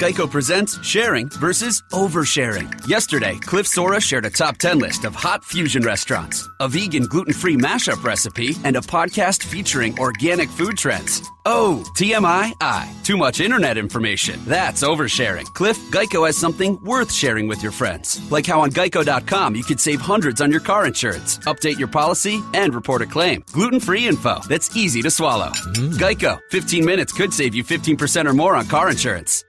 Geico presents sharing versus oversharing. Yesterday, Cliff Sora shared a top 10 list of hot fusion restaurants, a vegan gluten-free mashup recipe, and a podcast featuring organic food trends. Oh, TMI, too much internet information. That's oversharing. Cliff, Geico has something worth sharing with your friends. Like how on Geico.com you could save hundreds on your car insurance, update your policy, and report a claim. Gluten-free info that's easy to swallow. Geico, 15 minutes could save you 15% or more on car insurance.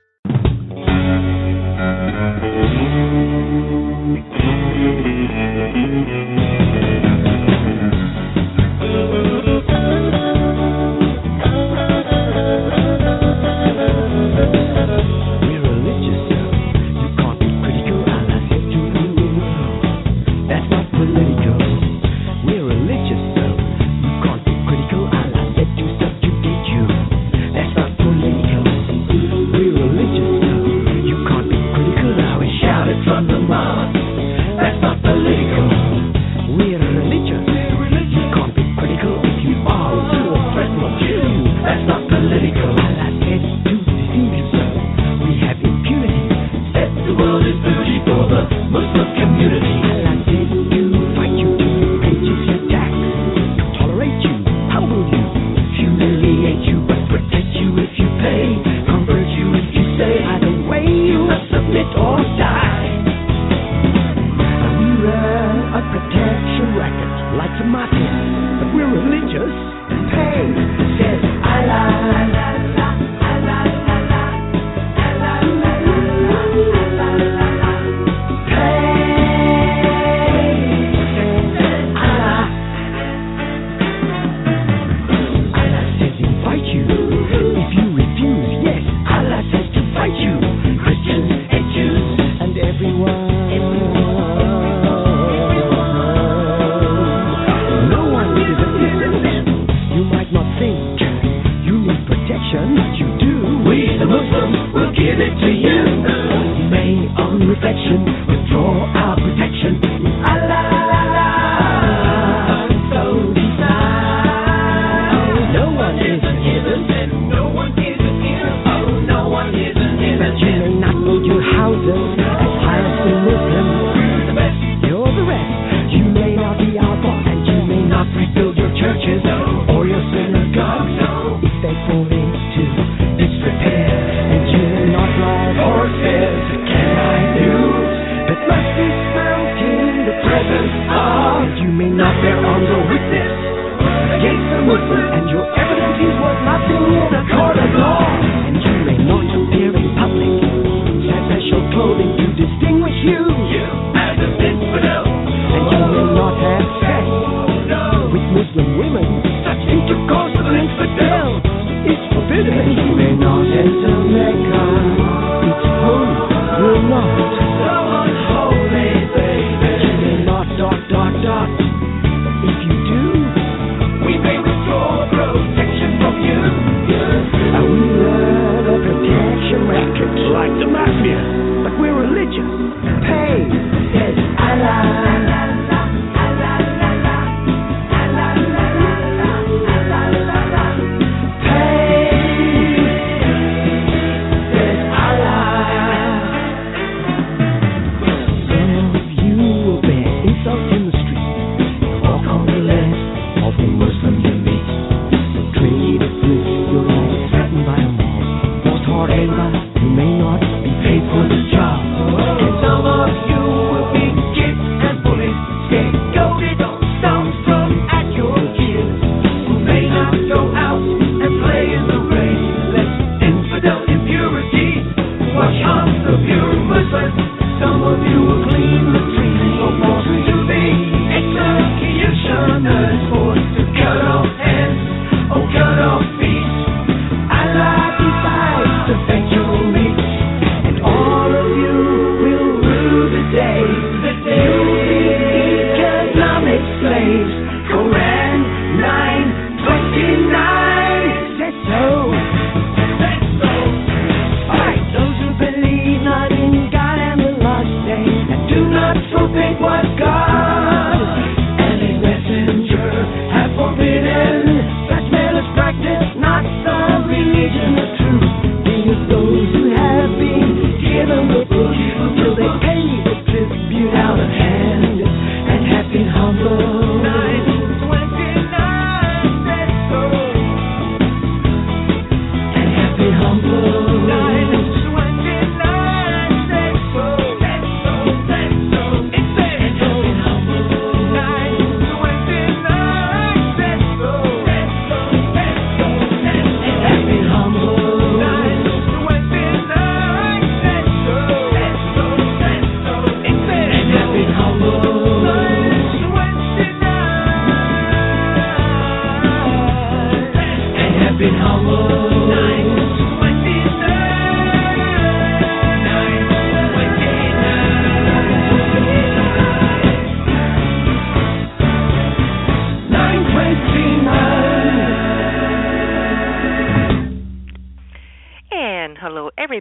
Those who believe not in God.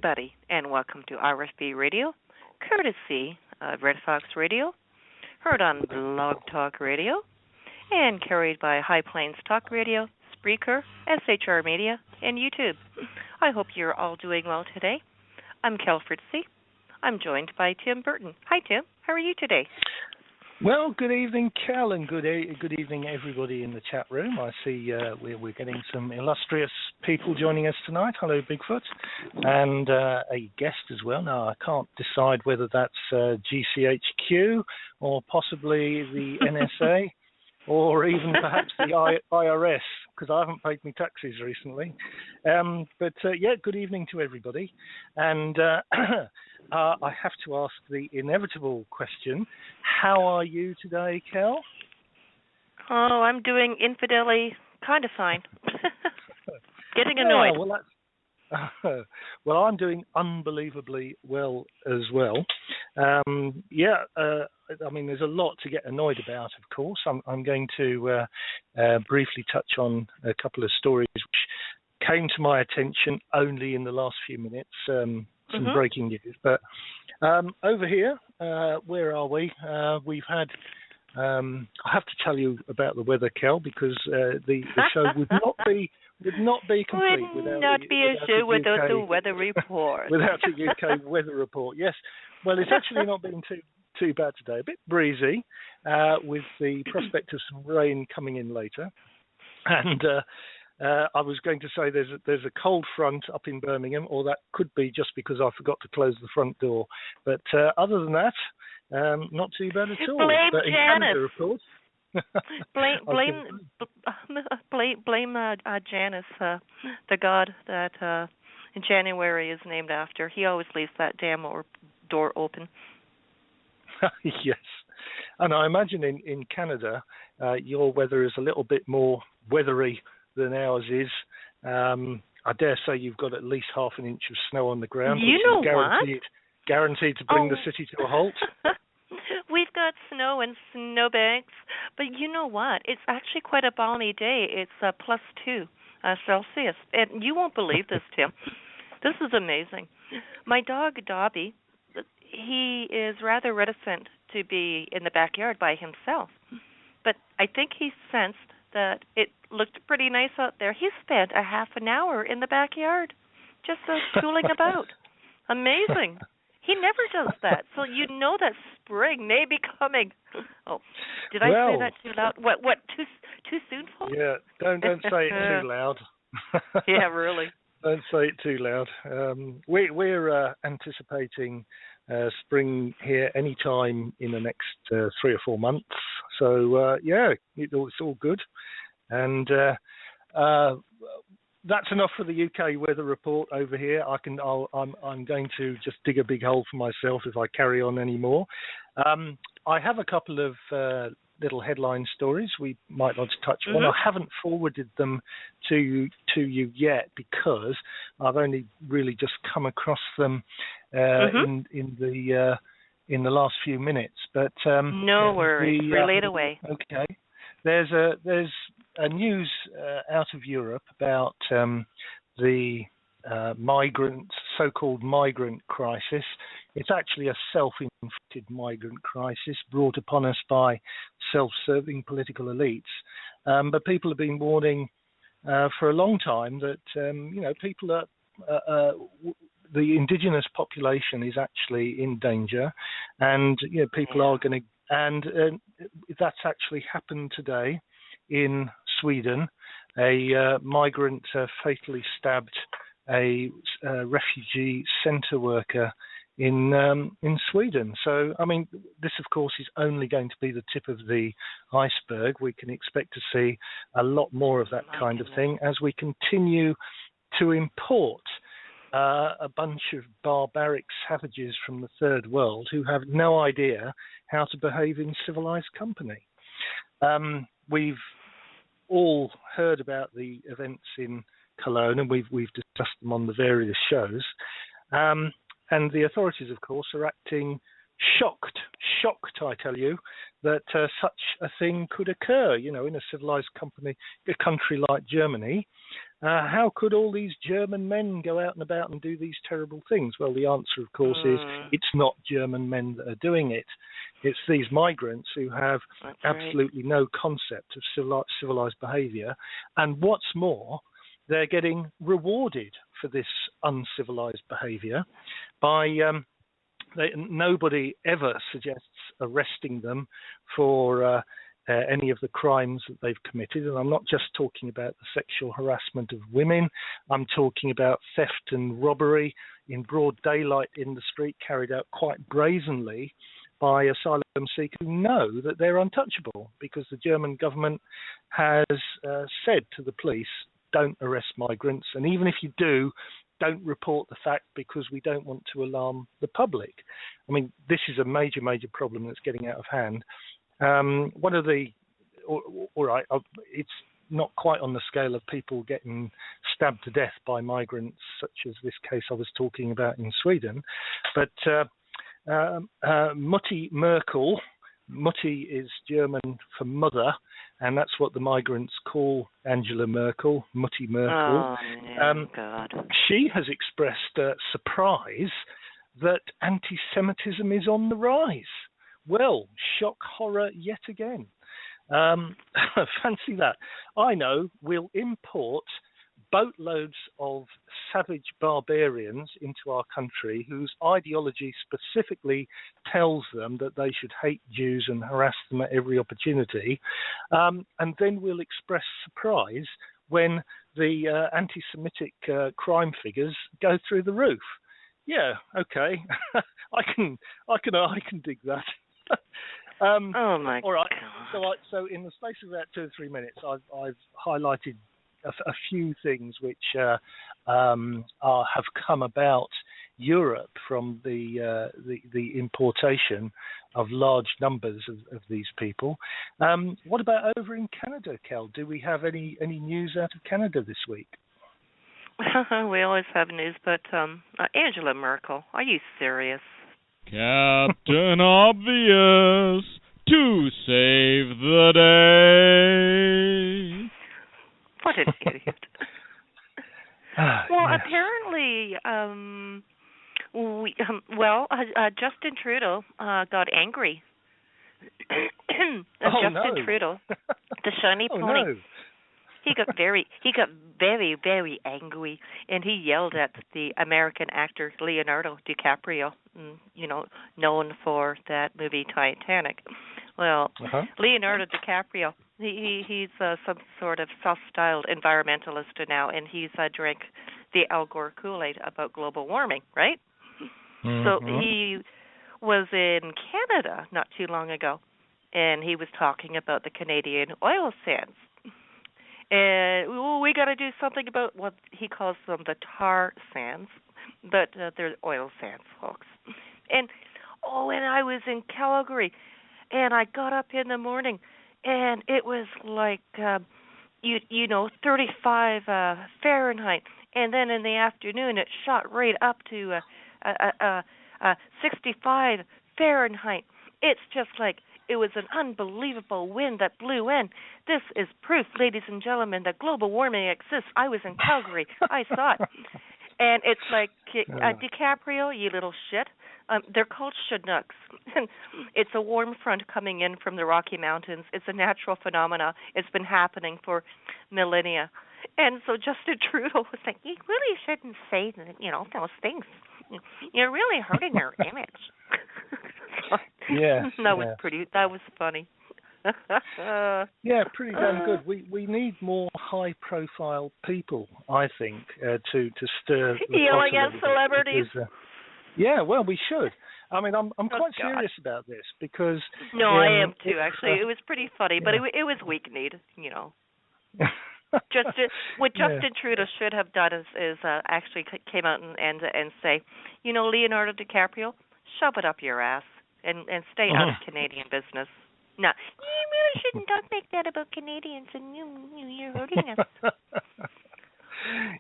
everybody, and welcome to RFB Radio, courtesy of Red Fox Radio, heard on Blog Talk Radio, and carried by High Plains Talk Radio, Spreaker, SHR Media, and YouTube. I hope you're all doing well today. I'm Kel Fritzy. I'm joined by Tim Burton. Hi, Tim. How are you today? Well, good evening, Cal, and good evening, everybody in the chat room. I see we're getting some illustrious people joining us tonight. Hello, Bigfoot, and a guest as well. Now, I can't decide whether that's GCHQ or possibly the NSA or even perhaps the IRS, because I haven't paid my taxes recently. But good evening to everybody. And I have to ask the inevitable question, how are you today, Kel? Oh, I'm doing infidelity kind of fine. Getting annoyed. Well, I'm doing unbelievably well as well. I mean, there's a lot to get annoyed about, of course. I'm going to briefly touch on a couple of stories which came to my attention only in the last few minutes, some breaking news. But over here, where are we? We've had... I have to tell you about the weather, Kel, because the show would not be complete without the weather report. Without a UK weather report, yes. Well, it's actually not been too bad today. A bit breezy, with the prospect of some rain coming in later. And I was going to say there's a cold front up in Birmingham, or that could be just because I forgot to close the front door. But other than that, not too bad at all. Blame but in Canada, of course. blame Janus, the god that January is named after. He always leaves that damn door open. Yes, and I imagine in Canada, your weather is a little bit more weathery than ours is. I dare say you've got at least half an inch of snow on the ground, which is guaranteed to bring the city to a halt. We've got snow and snowbanks, but you know what? It's actually quite a balmy day. It's +2 Celsius, and you won't believe this, Tim. This is amazing. My dog, Dobby, he is rather reticent to be in the backyard by himself, but I think he sensed that it looked pretty nice out there. He spent a half an hour in the backyard just tooling about. Amazing. He never does that, so you know that spring may be coming. Oh, did I say that too loud? What? Too soon, folks? Yeah, don't say it too loud. Yeah, really. Don't say it too loud. We're anticipating spring here any time in the next 3 or 4 months. So it's all good, and that's enough for the UK weather report over here. I'm going to just dig a big hole for myself if I carry on any more. I have a couple of little headline stories we might want to touch on. I haven't forwarded them to you yet because I've only really just come across them in the last few minutes. But no worries, relate away. Okay. There's a news out of Europe about the so-called migrant crisis. It's actually a self-inflicted migrant crisis brought upon us by self-serving political elites. But people have been warning for a long time that people are. The indigenous population is actually in danger, and people are going to. And that's actually happened today in Sweden. A migrant fatally stabbed a refugee centre worker in Sweden. So, I mean, this, of course, is only going to be the tip of the iceberg. We can expect to see a lot more of that kind of thing as we continue to import a bunch of barbaric savages from the third world who have no idea how to behave in civilized company. We've all heard about the events in Cologne, and we've discussed them on the various shows. And the authorities, of course, are acting shocked, I tell you, that such a thing could occur, in a civilized country like Germany. How could all these German men go out and about and do these terrible things? Well, the answer, of course, is it's not German men that are doing it. It's these migrants who have absolutely no concept of civilized behavior. And what's more, they're getting rewarded for this uncivilized behavior by nobody ever suggests arresting them for any of the crimes that they've committed. And I'm not just talking about the sexual harassment of women. I'm talking about theft and robbery in broad daylight in the street, carried out quite brazenly by asylum seekers who know that they're untouchable, because the German government has said to the police, don't arrest migrants, and even if you do, don't report the fact, because we don't want to alarm the public. I mean, this is a major, major problem that's getting out of hand. One of the, all right, it's not quite on the scale of people getting stabbed to death by migrants, such as this case I was talking about in Sweden, but Mutti Merkel, Mutti is German for mother, and that's what the migrants call Angela Merkel, Mutti Merkel. Oh, God. She has expressed surprise that anti-Semitism is on the rise. Well, shock horror yet again. Fancy that. I know we'll import boatloads of savage barbarians into our country whose ideology specifically tells them that they should hate Jews and harass them at every opportunity. And then we'll express surprise when the anti-Semitic crime figures go through the roof. Yeah, okay. I can dig that. Oh my all right. God. So in the space of about 2 or 3 minutes, I've highlighted a few things which have come about Europe from the importation of large numbers of these people. What about over in Canada, Kel? Do we have any news out of Canada this week? We always have news, but Angela Merkel, are you serious? Captain Obvious to save the day. What an idiot. Well, yes. Apparently, Justin Trudeau got angry. Justin Trudeau, the shiny pony. No. He got very, very angry, and he yelled at the American actor Leonardo DiCaprio, known for that movie Titanic. Well, Leonardo DiCaprio, he's some sort of self-styled environmentalist now, and he's drank the Al Gore Kool-Aid about global warming, right? Mm-hmm. So he was in Canada not too long ago, and he was talking about the Canadian oil sands. And we got to do something about what he calls them the tar sands, but they're oil sands, folks. And I was in Calgary, and I got up in the morning, and it was like 35 Fahrenheit, and then in the afternoon it shot right up to 65 Fahrenheit. It's just like it was an unbelievable wind that blew in. This is proof, ladies and gentlemen, that global warming exists. I was in Calgary. I saw it. And it's like, DiCaprio, you little shit. They're called Chinooks. It's a warm front coming in from the Rocky Mountains. It's a natural phenomena. It's been happening for millennia. And so Justin Trudeau was like, you really shouldn't say, those things. You're really hurting our image. Yeah, that was funny. Yeah, pretty damn good. We need more high-profile people, I think, to stir the yelling at celebrities. Because, yeah, well, we should. I mean, I'm quite serious about this because. No, I am too. Actually, it was pretty funny, but it was weak-kneed. What Justin Trudeau should have done is actually came out and say, Leonardo DiCaprio, shove it up your ass and stay out of Canadian business. No, you really shouldn't talk like that about Canadians, and you're hurting us.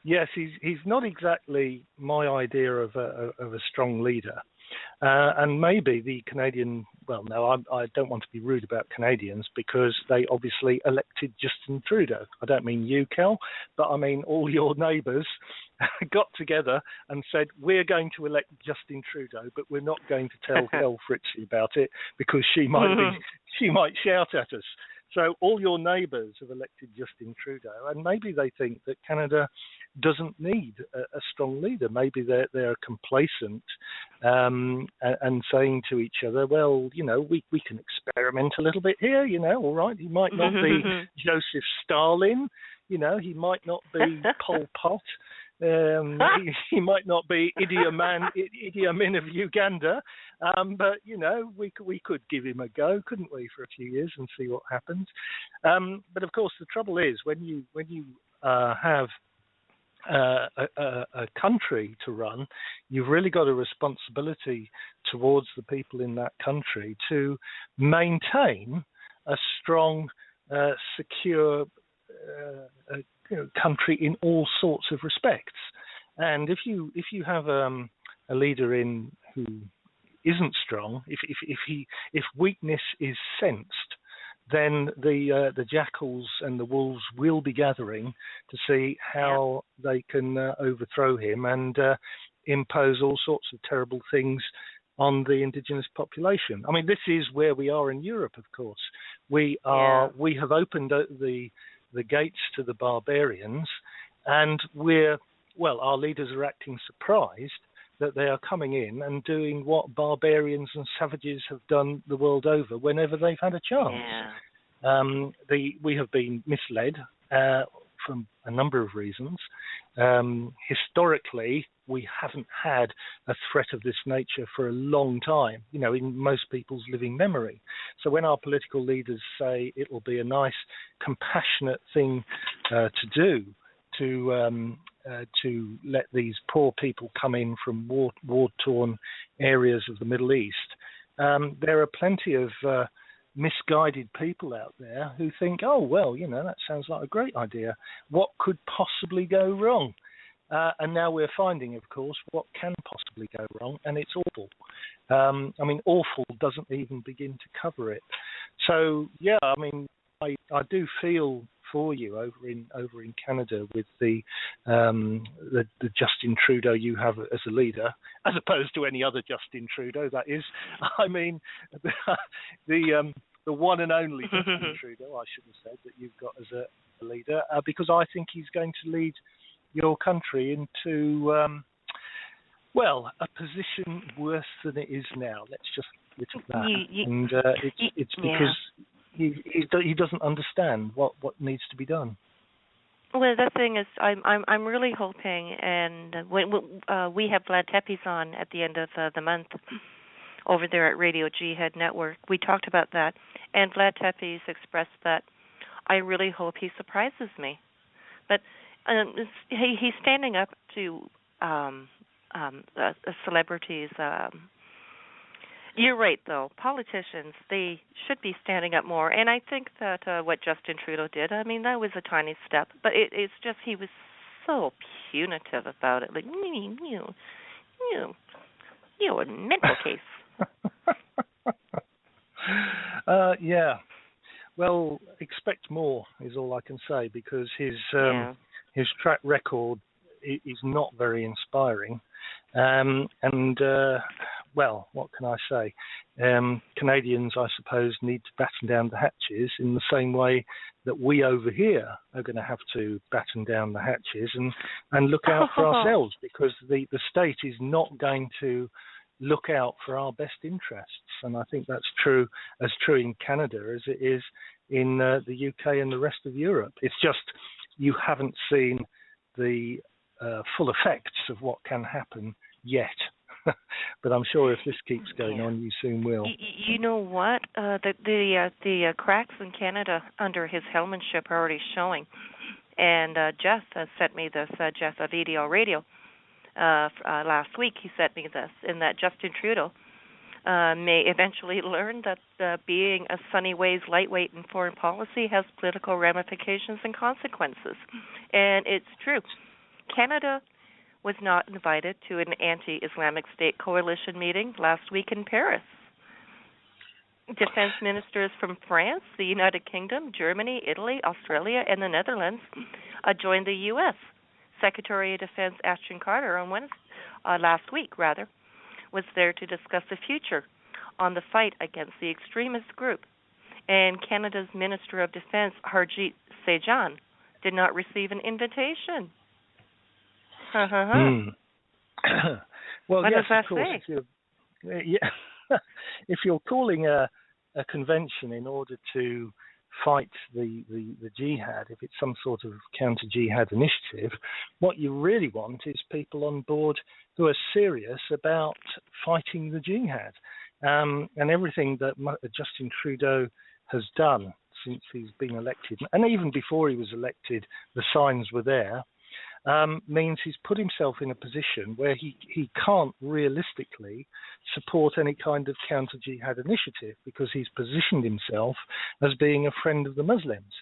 Yes, he's not exactly my idea of a strong leader. And maybe the Canadian, well, no, I don't want to be rude about Canadians because they obviously elected Justin Trudeau. I don't mean you, Kel, but I mean all your neighbours got together and said, we're going to elect Justin Trudeau, but we're not going to tell Kel Fritzy about it because she might shout at us. So all your neighbours have elected Justin Trudeau, and maybe they think that Canada doesn't need a strong leader. Maybe they're complacent and saying to each other, well, we can experiment a little bit here, all right, he might not be Joseph Stalin, he might not be Pol Pot. He might not be Idi Amin of Uganda, but we could give him a go, couldn't we, for a few years and see what happens. But of course, the trouble is when you have a country to run, you've really got a responsibility towards the people in that country to maintain a strong, secure country in all sorts of respects. And if you have a leader who isn't strong, if weakness is sensed, then the jackals and the wolves will be gathering to see how they can overthrow him and impose all sorts of terrible things on the indigenous population. I mean, this is where we are in Europe, of course. We have opened the gates to the barbarians, and our leaders are acting surprised that they are coming in and doing what barbarians and savages have done the world over whenever they've had a chance. We have been misled from a number of reasons. Historically, we haven't had a threat of this nature for a long time, in most people's living memory. So when our political leaders say it will be a nice, compassionate thing to do, to let these poor people come in from war-torn areas of the Middle East, there are plenty of misguided people out there who think, oh, well, that sounds like a great idea. What could possibly go wrong? And now we're finding, of course, what can possibly go wrong, and it's awful. Awful doesn't even begin to cover it. So, I do feel for you over in Canada with the Justin Trudeau you have as a leader, as opposed to any other Justin Trudeau. That is, the one and only Justin Trudeau, I should have said, that you've got as a leader, because I think he's going to lead your country into a position worse than it is now. Let's just look at that. It's because he doesn't understand what needs to be done. Well, the thing is, I'm really hoping, and we have Vlad Tepes on at the end of the month over there at Radio Jihad Network. We talked about that, and Vlad Tepes expressed that I really hope he surprises me. But he's standing up to celebrities. You're right, though. Politicians, they should be standing up more. And I think that what Justin Trudeau did, that was a tiny step. But it's just he was so punitive about it. Like, a mental case. Well, expect more is all I can say, because his track record is not very inspiring. What can I say? Canadians, I suppose, need to batten down the hatches in the same way that we over here are going to have to batten down the hatches and look out for ourselves, because the state is not going to look out for our best interests. And I think that's as true in Canada as it is in the UK and the rest of Europe. It's just you haven't seen the full effects of what can happen yet. But I'm sure if this keeps going on, you soon will. You know what? The cracks in Canada under his helmanship are already showing. And Jeff sent me this, Jeff of EDL Radio, last week. He sent me this, in that Justin Trudeau may eventually learn that being a Sunny Ways lightweight in foreign policy has political ramifications and consequences. And it's true. Canada was not invited to an anti-Islamic State coalition meeting last week in Paris. Defense ministers from France, the United Kingdom, Germany, Italy, Australia, and the Netherlands joined the U.S. Secretary of Defense Ashton Carter on last week, was there to discuss the future on the fight against the extremist group. And Canada's Minister of Defense, Harjit Sajjan, did not receive an invitation. Well, what yes, does that of course. say? If you're calling a convention in order to fight the jihad, if it's some sort of counter-jihad initiative, what you really want is people on board who are serious about fighting the jihad. And everything that Justin Trudeau has done since he's been elected, and even before he was elected, the signs were there, means he's put himself in a position where he can't realistically support any kind of counter-jihad initiative because he's positioned himself as being a friend of the Muslims.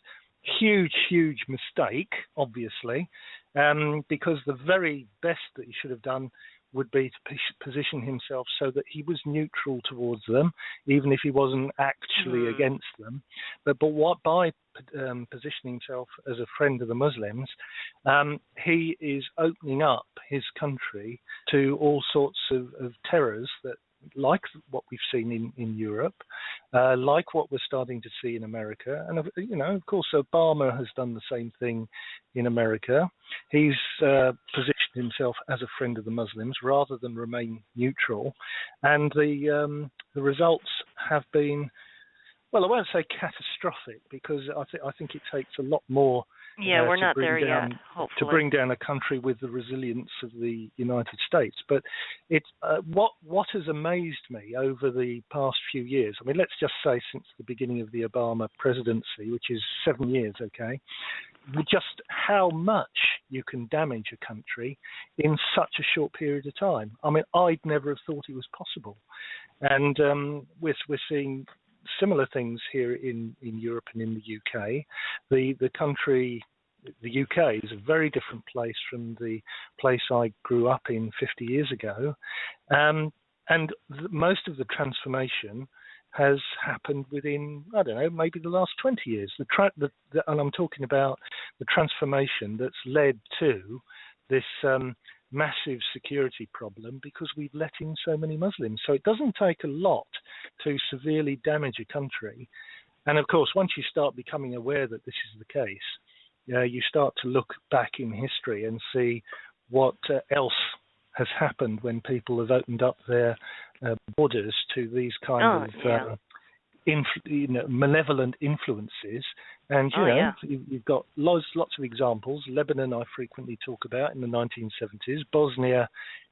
Huge, huge mistake, obviously, because the very best that he should have done would be to position himself so that he was neutral towards them, even if he wasn't actually against them. But what by positioning himself as a friend of the Muslims, he is opening up his country to all sorts of terrors that, like what we've seen in Europe, like what we're starting to see in America. And, of course, Obama has done the same thing in America. He's positioned himself as a friend of the Muslims rather than remain neutral. And the results have been, well, I won't say catastrophic, because I think it takes a lot more we're not there yet, hopefully, to bring down a country with the resilience of the United States. But it's what has amazed me over the past few years, I mean, let's just say since the beginning of the Obama presidency, which is 7 years, okay, just how much you can damage a country in such a short period of time. I mean, I'd never have thought it was possible. And we're seeing similar things here in Europe and in the UK. The country, the UK, is a very different place from the place I grew up in 50 years ago. And most of the transformation has happened within, I don't know, maybe the last 20 years. And I'm talking about the transformation that's led to this massive security problem because we've let in so many Muslims. So it doesn't take a lot to severely damage a country. And of course, once you start becoming aware that this is the case, you start to look back in history and see what else has happened when people have opened up their borders to these kind of malevolent influences. And you've got lots of examples. Lebanon, I frequently talk about, in the 1970s. Bosnia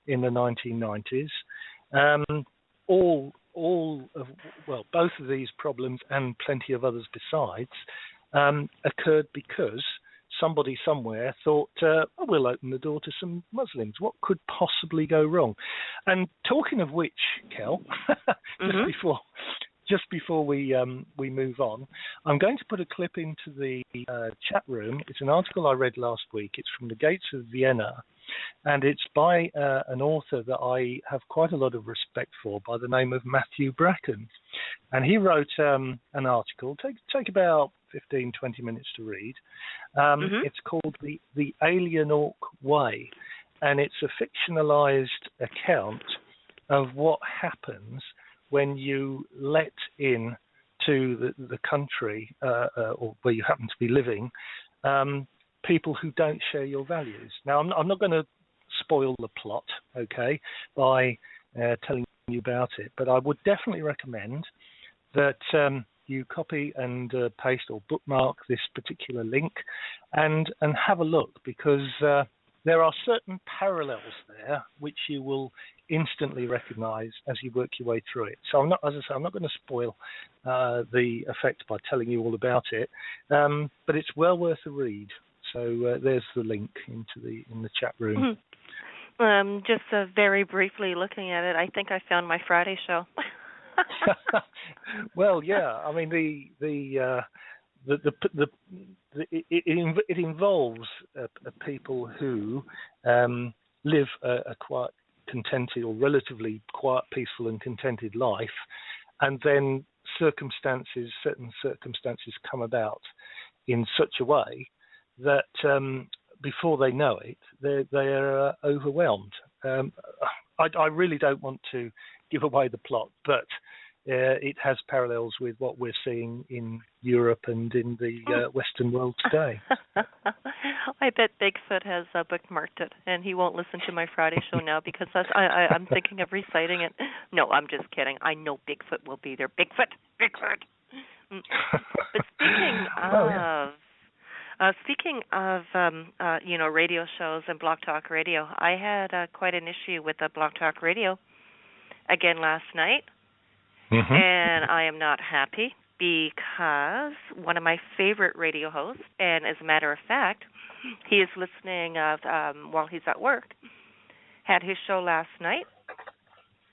in the 1990s. Both of these problems and plenty of others besides occurred because somebody somewhere thought, we'll open the door to some Muslims. What could possibly go wrong? And talking of which, Kel, just before we move on, I'm going to put a clip into the chat room. It's an article I read last week. It's from the Gates of Vienna, and it's by an author that I have quite a lot of respect for, by the name of Matthew Bracken. And he wrote an article, take about 15, 20 minutes to read. It's called The Alien Orc Way, and it's a fictionalized account of what happens when you let in to the country or where you happen to be living people who don't share your values. Now, I'm not going to spoil the plot, okay, by telling you about it, but I would definitely recommend that you copy and paste or bookmark this particular link and have a look, because there are certain parallels there which you will instantly recognize as you work your way through it. So I'm not going to spoil the effect by telling you all about it, but it's well worth a read. So there's the link in the chat room. Just very briefly looking at it, I think I found my Friday show. Well, yeah. I mean, it involves people who live a quite contented or relatively quiet, peaceful, and contented life, and then certain circumstances come about in such a way that before they know it, they are overwhelmed. I really don't want to give away the plot, but it has parallels with what we're seeing in Europe and in the Western world today. I bet Bigfoot has bookmarked it, and he won't listen to my Friday show now because I'm thinking of reciting it. No, I'm just kidding. I know Bigfoot will be there. Bigfoot. But speaking of radio shows and Blog Talk Radio, I had quite an issue with Blog Talk Radio again last night. Mm-hmm. And I am not happy because one of my favorite radio hosts, and as a matter of fact, he is listening while he's at work, had his show last night,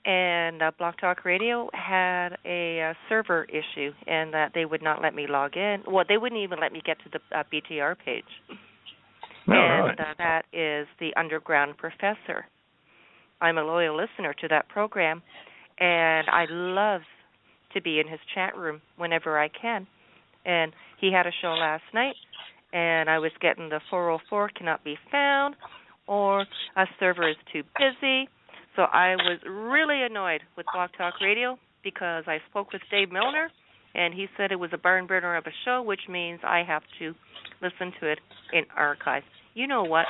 and Blog Talk Radio had a server issue, and that they would not let me log in. Well, they wouldn't even let me get to the BTR page. And that is the Underground Professor. I'm a loyal listener to that program, and I love to be in his chat room whenever I can. And he had a show last night, and I was getting the 404 cannot be found, or a server is too busy. So I was really annoyed with Blog Talk Radio because I spoke with Dave Milner, and he said it was a barn burner of a show, which means I have to listen to it in archive. You know what?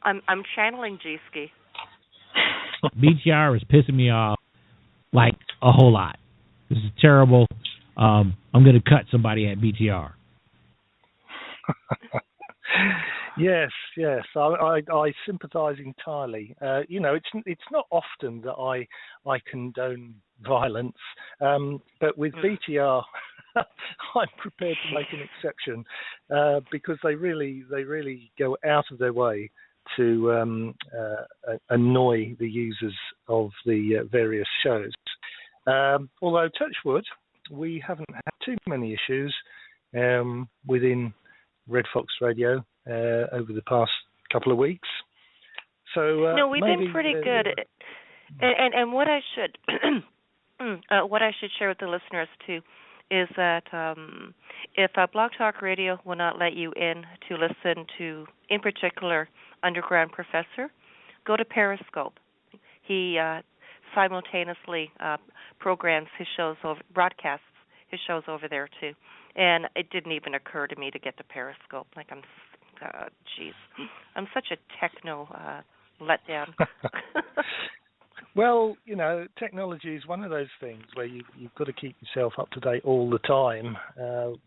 I'm channeling G-Ski. BTR is pissing me off like a whole lot. This is terrible. I'm going to cut somebody at BTR. Yes. I sympathise entirely. It's not often that I condone violence, but with BTR, I'm prepared to make an exception because they really go out of their way to annoy the users of the various shows. Although, touch wood, we haven't had too many issues within Red Fox Radio over the past couple of weeks. So no, we've been pretty good. And what I should share with the listeners too is that if Blog Talk Radio will not let you in to listen to, in particular, Underground Professor, go to Periscope. He simultaneously programs his shows broadcasts his shows over there too, and it didn't even occur to me to get to Periscope. Like I'm such a techno letdown. Well, technology is one of those things where you've got to keep yourself up to date all the time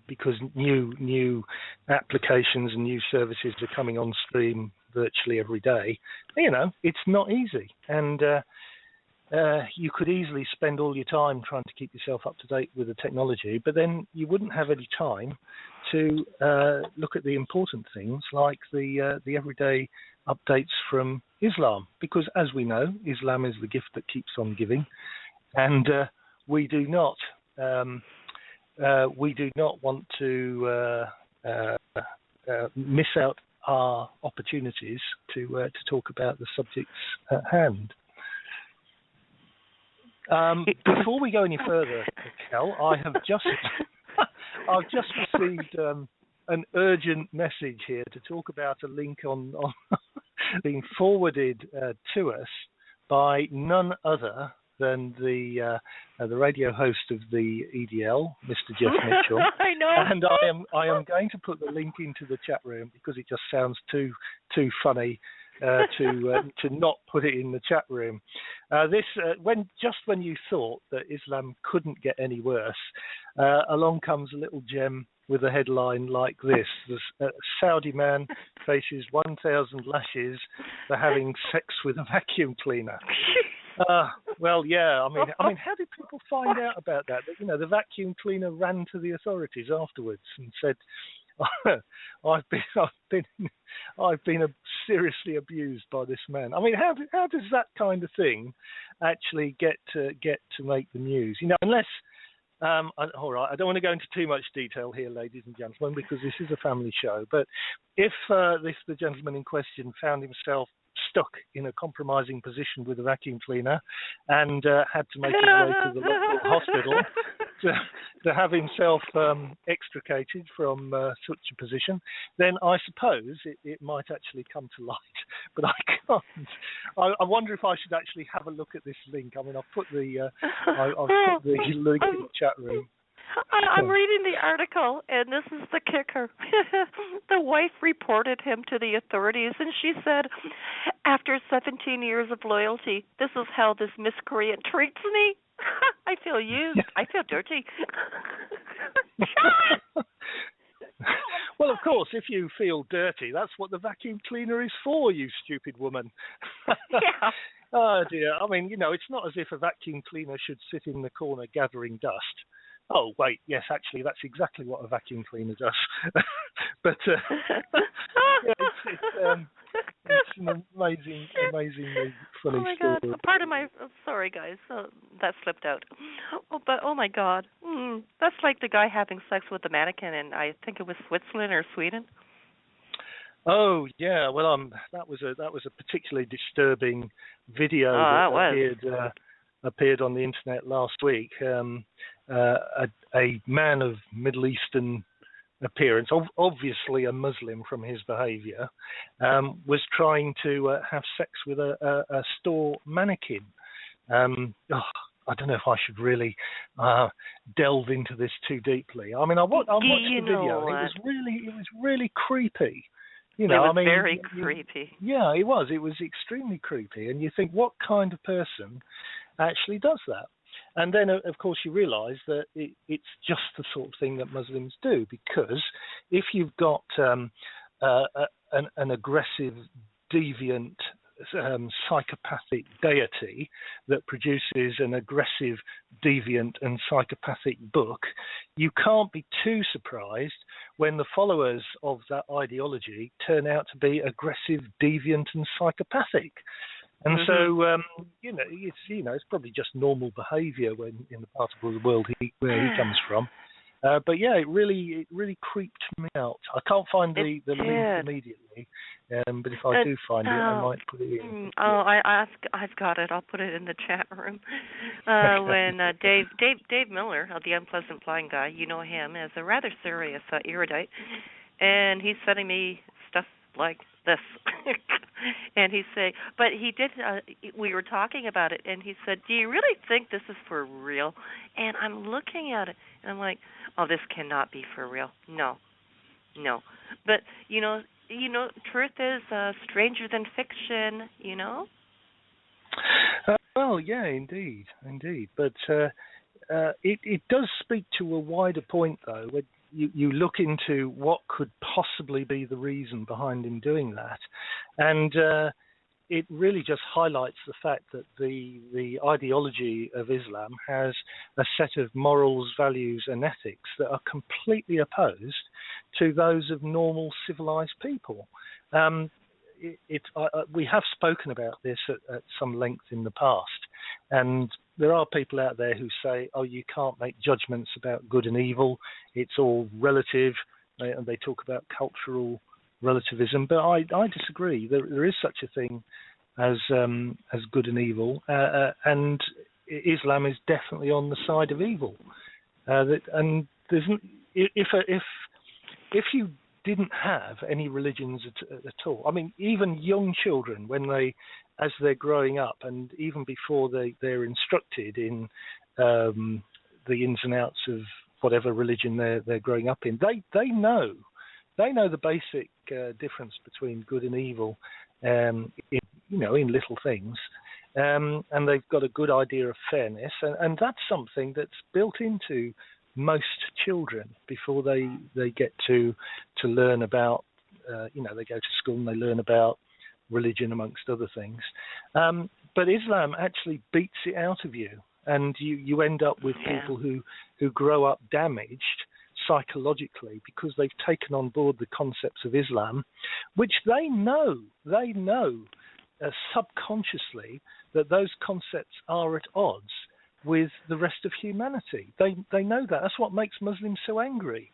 because new applications and new services are coming on stream virtually every day. It's not easy, and you could easily spend all your time trying to keep yourself up to date with the technology, but then you wouldn't have any time to look at the important things like the everyday updates from Islam, because as we know, Islam is the gift that keeps on giving, and we do not want to miss out our opportunities to talk about the subjects at hand. Before we go any further, Kel, I've just received an urgent message here to talk about a link on being forwarded to us by none other than the radio host of the EDL, Mr. Jeff Mitchell. I know. And I am going to put the link into the chat room because it just sounds too funny to not put it in the chat room. When you thought that Islam couldn't get any worse, along comes a little gem with a headline like this: "The Saudi man faces 1,000 lashes for having sex with a vacuum cleaner." Well, yeah. I mean, how did people find out about that? The vacuum cleaner ran to the authorities afterwards and said, I've been seriously abused by this man. I mean, how does that kind of thing actually get to make the news? Unless All right, I don't want to go into too much detail here, ladies and gentlemen, because this is a family show. But if the gentleman in question found himself stuck in a compromising position with a vacuum cleaner and had to make his way to the local hospital to have himself extricated from such a position, then I suppose it might actually come to light. But I can't. I wonder if I should actually have a look at this link. I mean, I've put the link in the chat room. I'm reading the article, and this is the kicker. The wife reported him to the authorities, and she said, after 17 years of loyalty, this is how this miscreant treats me. I feel used. I feel dirty. Well, of course, if you feel dirty, that's what the vacuum cleaner is for, you stupid woman. Yeah. Oh, dear. I mean, it's not as if a vacuum cleaner should sit in the corner gathering dust. Oh, wait, yes, actually, that's exactly what a vacuum cleaner does. But it's an amazingly funny story. Oh, my God. Pardon my... sorry, guys. That slipped out. But, oh, my God. That's like the guy having sex with the mannequin in, I think it was Switzerland or Sweden. Oh, yeah. Well, that was a particularly disturbing video that appeared on the internet last week. A man of Middle Eastern appearance, obviously a Muslim from his behaviour, was trying to have sex with a store mannequin. I don't know if I should really delve into this too deeply. I mean, I watched the video. It was really creepy. It was very creepy. Yeah, it was. It was extremely creepy. And you think, what kind of person actually does that? And then, of course, you realise that it's just the sort of thing that Muslims do, because if you've got an aggressive, deviant, psychopathic deity that produces an aggressive, deviant and psychopathic book, you can't be too surprised when the followers of that ideology turn out to be aggressive, deviant and psychopathic. And so, it's probably just normal behaviour when in the part of the world where he comes from. But yeah, it really creeped me out. I can't find the link immediately, but if I do find it, I might put it in. I've got it. I'll put it in the chat room. When Dave Miller, the Unpleasant Blind Guy, you know him as a rather serious erudite, and he's sending me stuff like this. And he said, but he did, we were talking about it, and he said, do you really think this is for real? And I'm looking at it, and I'm like, oh, this cannot be for real. No. But, truth is stranger than fiction, Well, yeah, indeed. But it does speak to a wider point, though, when you look into what could possibly be the reason behind him doing that. And it really just highlights the fact that the ideology of Islam has a set of morals, values and ethics that are completely opposed to those of normal civilized people. We have spoken about this at some length in the past, and there are people out there who say, oh, you can't make judgments about good and evil, it's all relative, and they talk about cultural relativism, but I disagree. There is such a thing as good and evil, and Islam is definitely on the side of evil. And if you didn't have any religions at all, I mean, even young children, as they're growing up, and even before they're instructed in the ins and outs of whatever religion they're growing up in, they know the basic difference between good and evil, in little things, and they've got a good idea of fairness, and that's something that's built into most children before they get to learn about, they go to school and they learn about religion amongst other things. But Islam actually beats it out of you, and you end up with people who grow up damaged psychologically because they've taken on board the concepts of Islam, which they know subconsciously that those concepts are at odds with the rest of humanity. They know that. That's what makes Muslims so angry,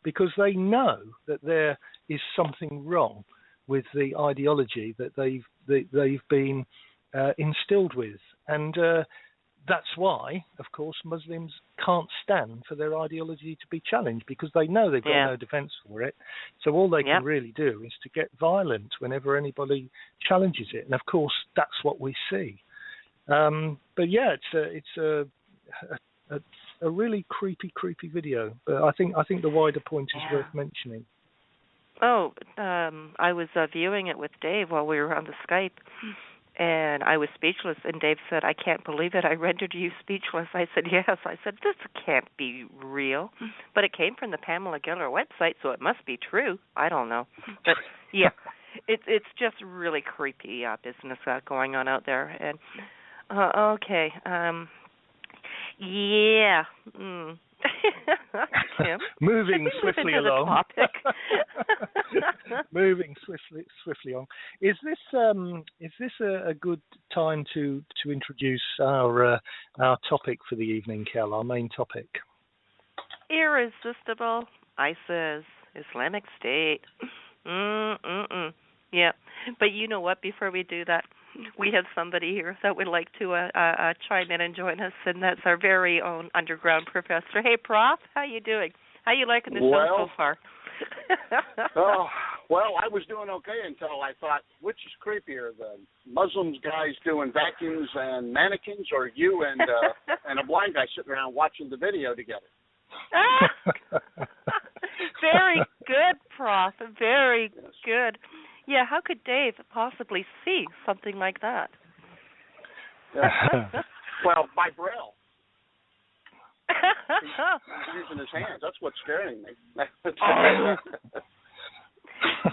because they know that there is something wrong with the ideology that they've been instilled with, and that's why, of course, Muslims can't stand for their ideology to be challenged, because they know they've got no defense for it. So all they can really do is to get violent whenever anybody challenges it, and of course that's what we see. But yeah, it's a really creepy video. But I think the wider point is worth mentioning. Oh, I was viewing it with Dave while we were on the Skype, and I was speechless. And Dave said, "I can't believe it. I rendered you speechless." I said, "Yes." I said, "This can't be real," but it came from the Pamela Geller website, so it must be true. I don't know, but yeah, it's just really creepy business going on out there. And okay, yeah. Tim, moving swiftly along. Moving swiftly on. Is this a good time to introduce our topic for the evening, Kel? Our main topic. Irresistible ISIS, Islamic State. Yeah, but you know what? Before we do that, we have somebody here that would like to chime in and join us, and that's our very own underground professor. Hey, Prof, how you doing? How you liking the show so far? Well, I was doing okay until I thought, which is creepier, the Muslims guys doing vacuums and mannequins, or you and a blind guy sitting around watching the video together? Very good, Prof. Very good. Yeah, how could Dave possibly see something like that? Well, by Braille. He's using his hands. That's what's scaring me.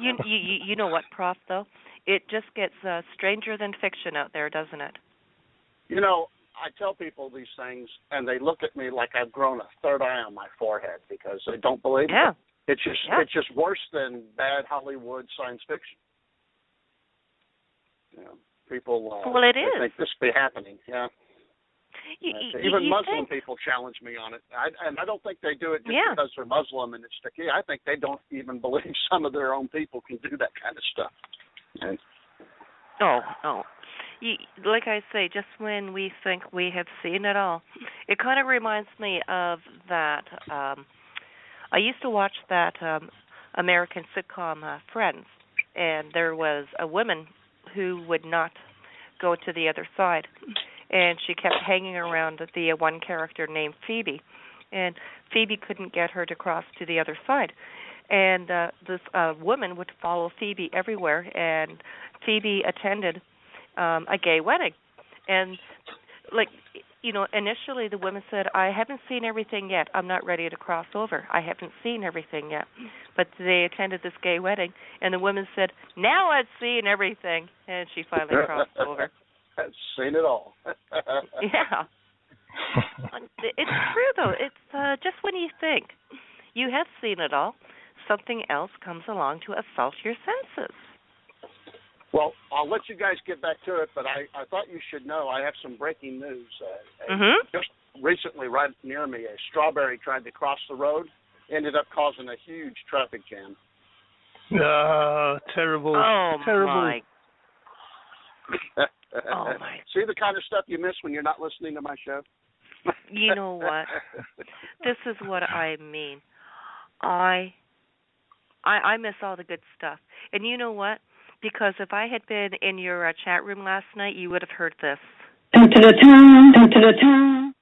You know what, Prof, though? It just gets stranger than fiction out there, doesn't it? You know, I tell people these things, and they look at me like I've grown a third eye on my forehead because they don't believe it. It's just worse than bad Hollywood science fiction. You know, people it is. think this be happening. Yeah. Even Muslim people challenge me on it, and I don't think they do it just because they're Muslim and it's sticky. I think they don't even believe some of their own people can do that kind of stuff. And, like I say, just when we think we have seen it all, it kind of reminds me of that. I used to watch that American sitcom Friends, and there was a woman who would not go to the other side, and she kept hanging around the one character named Phoebe, and Phoebe couldn't get her to cross to the other side, and this woman would follow Phoebe everywhere, and Phoebe attended a gay wedding, and initially the woman said, "I haven't seen everything yet. I'm not ready to cross over. I haven't seen everything yet." But they attended this gay wedding, and the woman said, "Now I've seen everything," and she finally crossed over. I've seen it all. Yeah. It's true, though. It's just when you think you have seen it all, something else comes along to assault your senses. Well, I'll let you guys get back to it, but I thought you should know I have some breaking news. Just recently, right near me, a strawberry tried to cross the road, ended up causing a huge traffic jam. Terrible. Oh, terrible. My. Oh, my. See the kind of stuff you miss when you're not listening to my show? You know what? This is what I mean. I miss all the good stuff. And you know what? Because if I had been in your chat room last night, you would have heard this. Down to the town, down to the town.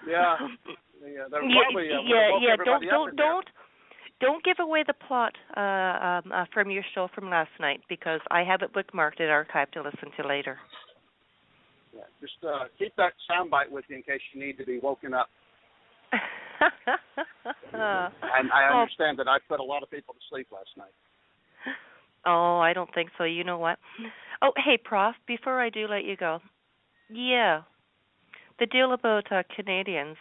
Yeah. Don't give away the plot from your show from last night, because I have it bookmarked and archived to listen to later. Yeah, just keep that soundbite with you in case you need to be woken up. And I understand that I put a lot of people to sleep last night. Oh, I don't think so. You know what? Oh, hey, Prof, before I do let you go, the deal about Canadians,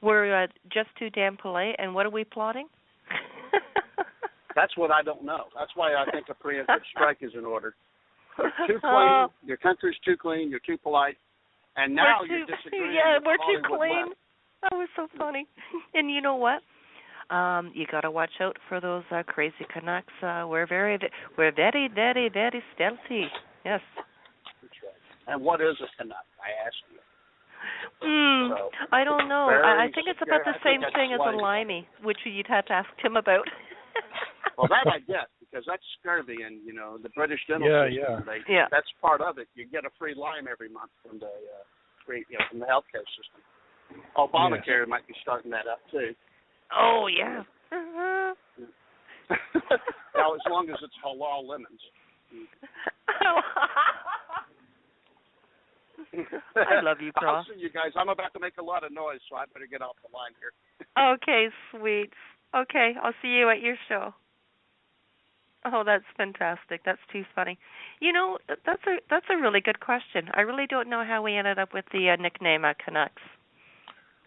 we're just too damn polite, and what are we plotting? That's what I don't know. That's why I think a preemptive strike is in order. You're too clean. Your country's too clean. You're too polite. And now you're disagreeing. Yeah, with we're too Hollywood clean. West. That was so funny. And you know what? You got to watch out for those crazy Canucks. We're very, very, very stealthy. Yes. That's right. And what is a Canuck? I ask you. So, I don't know. I think it's about the same thing as a limey, which you'd have to ask Tim about. Well, that I get, because that's scurvy, and the British dental system. That's part of it. You get a free lime every month from the from the healthcare system. Obamacare might be starting that up too. Oh yeah. Now, as long as it's halal lemons. I love you, bro. I'll see you guys. I'm about to make a lot of noise, so I better get off the line here. Okay, sweet. Okay, I'll see you at your show. Oh, that's fantastic. That's too funny. That's a really good question. I really don't know how we ended up with the nickname Canucks.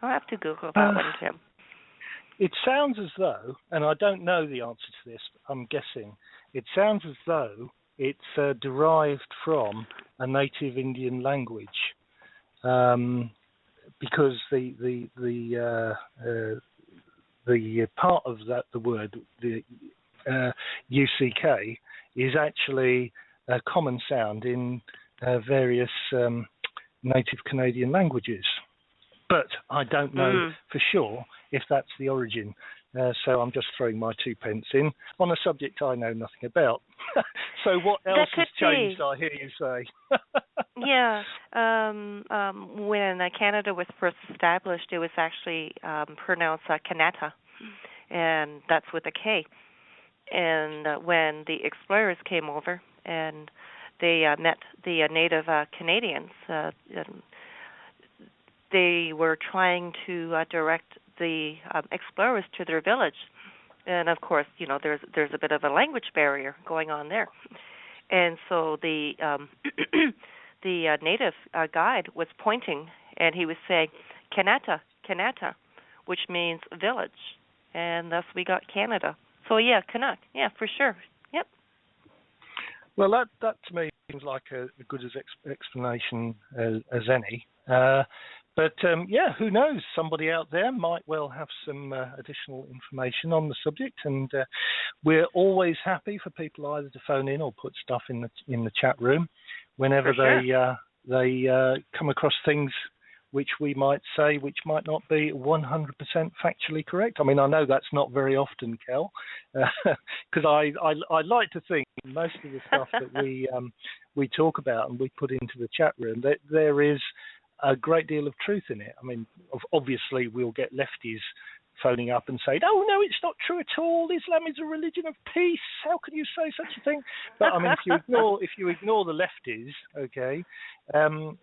I'll have to Google that one, Tim. It sounds as though, and I don't know the answer to this, I'm guessing, it sounds as though it's derived from a native Indian language, because the part of that, the word, the UCK, is actually a common sound in various native Canadian languages. But I don't know for sure if that's the origin. So I'm just throwing my 2 pence in on a subject I know nothing about. So what else has changed, I hear you say? Yeah. When Canada was first established, it was actually pronounced Kanata, and that's with a K. And when the explorers came over and they met the native Canadians, they were trying to direct the explorers to their village, and of course, there's a bit of a language barrier going on there, and so the the native guide was pointing, and he was saying Kanata, Kanata, which means village, and thus we got Canada. So yeah, Canuck, yeah, for sure, yep. Well, that to me seems like a good explanation as any. But who knows? Somebody out there might well have some additional information on the subject, and we're always happy for people either to phone in or put stuff in the chat room whenever they come across things which we might say which might not be 100% factually correct. I mean, I know that's not very often, Kel, because I like to think most of the stuff that we talk about and we put into the chat room that there is a great deal of truth in it. I mean, obviously we'll get lefties phoning up and saying, "Oh no, it's not true at all. Islam is a religion of peace. How can you say such a thing?" But I mean, if you ignore the lefties, okay,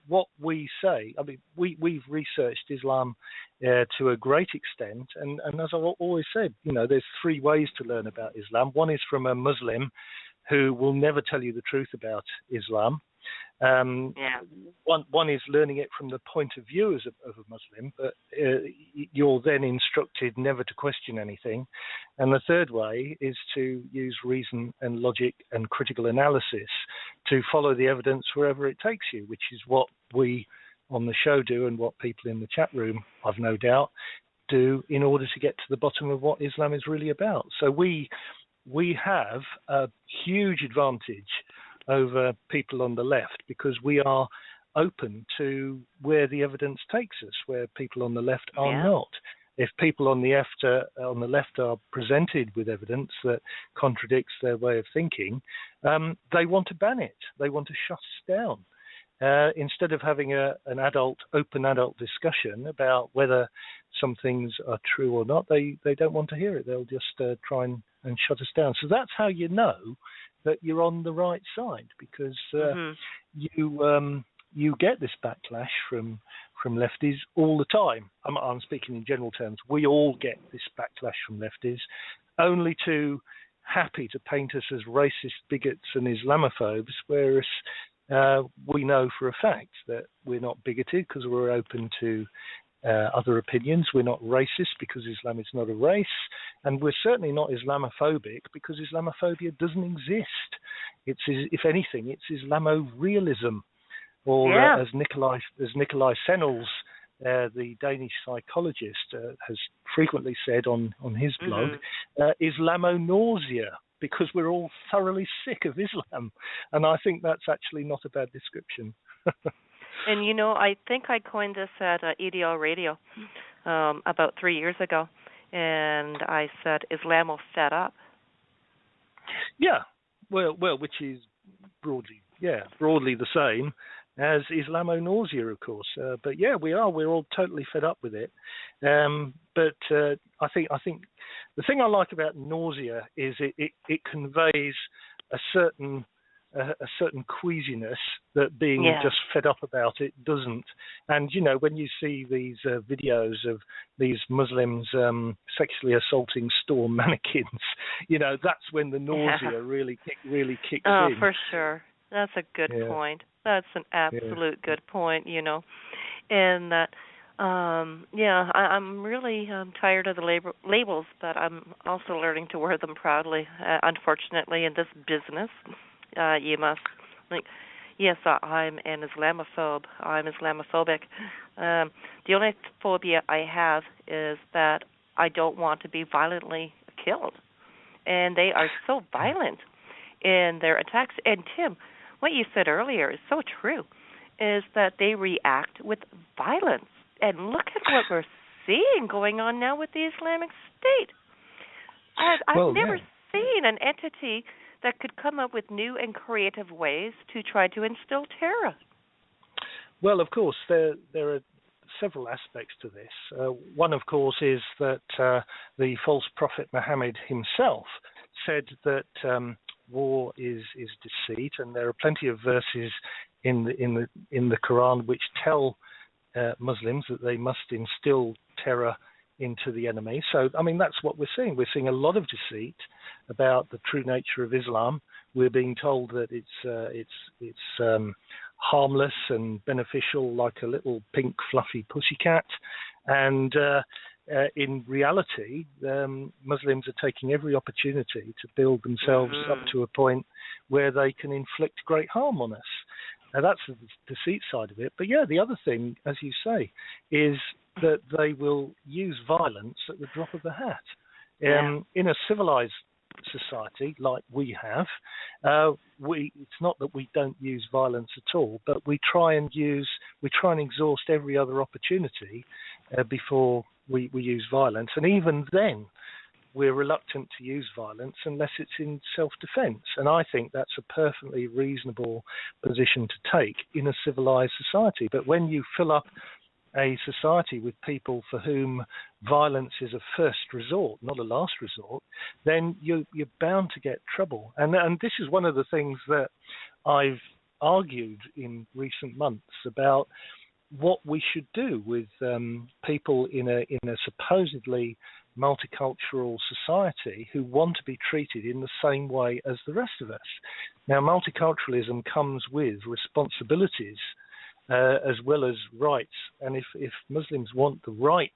what we say, I mean, we've researched Islam to a great extent, and as I've always said, there's 3 ways to learn about Islam. One is from a Muslim who will never tell you the truth about Islam. One is learning it from the point of view of a Muslim, but you're then instructed never to question anything. And the third way is to use reason and logic and critical analysis to follow the evidence wherever it takes you, which is what we on the show do and what people in the chat room, I've no doubt, do in order to get to the bottom of what Islam is really about. So we have a huge advantage over people on the left because we are open to where the evidence takes us, where people on the left are not. If people on the left are presented with evidence that contradicts their way of thinking, they want to ban it. They want to shut us down. Instead of having an open adult discussion about whether some things are true or not, they don't want to hear it. They'll just try and shut us down. So that's how you know that you're on the right side, because you get this backlash from lefties all the time. I'm speaking in general terms. We all get this backlash from lefties, only too happy to paint us as racist bigots and Islamophobes, whereas we know for a fact that we're not bigoted because we're open to other opinions. We're not racist because Islam is not a race, and we're certainly not Islamophobic because Islamophobia doesn't exist. It's, if anything, it's Islamo-realism, or as Nikolai Sennels, the Danish psychologist, has frequently said on his blog, Islamo-nausea, because we're all thoroughly sick of Islam. And I think that's actually not a bad description. And, you know, I think I coined this at EDL Radio about 3 years ago, and I said Islamo fed up. Yeah, well, which is broadly the same as Islamo-nausea, of course. But yeah, we're all totally fed up with it. But I think the thing I like about nausea is it conveys a certain queasiness that being just fed up about it doesn't. And you know, when you see these videos of these Muslims sexually assaulting store mannequins, you know, that's when the nausea really kicks in. Oh, for sure. That's a good point. That's an absolute good point, you know. And that, I'm really tired of the labels, but I'm also learning to wear them proudly. Unfortunately, in this business, you must, yes, I'm an Islamophobe. I'm Islamophobic. The only phobia I have is that I don't want to be violently killed. And they are so violent in their attacks. And Tim, what you said earlier is so true, is that they react with violence. And look at what we're seeing going on now with the Islamic State. I've never seen an entity that could come up with new and creative ways to try to instill terror. Well, of course, there are several aspects to this. One, of course, is that the false prophet Muhammad himself said that war is deceit, and there are plenty of verses in the Quran which tell Muslims that they must instill terror into the enemy. So, I mean, that's what we're seeing. We're seeing a lot of deceit about the true nature of Islam. We're being told that it's harmless and beneficial, like a little pink fluffy pussycat, and in reality, Muslims are taking every opportunity to build themselves up to a point where they can inflict great harm on us. Now, that's the deceit side of it. But yeah, the other thing, as you say, is that they will use violence at the drop of a hat. In a civilized society like we have, it's not that we don't use violence at all, but we try and exhaust every other opportunity before we use violence. And even then, we're reluctant to use violence unless it's in self-defense. And I think that's a perfectly reasonable position to take in a civilized society. But when you fill up a society with people for whom violence is a first resort, not a last resort, then you're bound to get trouble. And this is one of the things that I've argued in recent months about what we should do with people in a supposedly multicultural society who want to be treated in the same way as the rest of us. Now, multiculturalism comes with responsibilities as well as rights. And if Muslims want the rights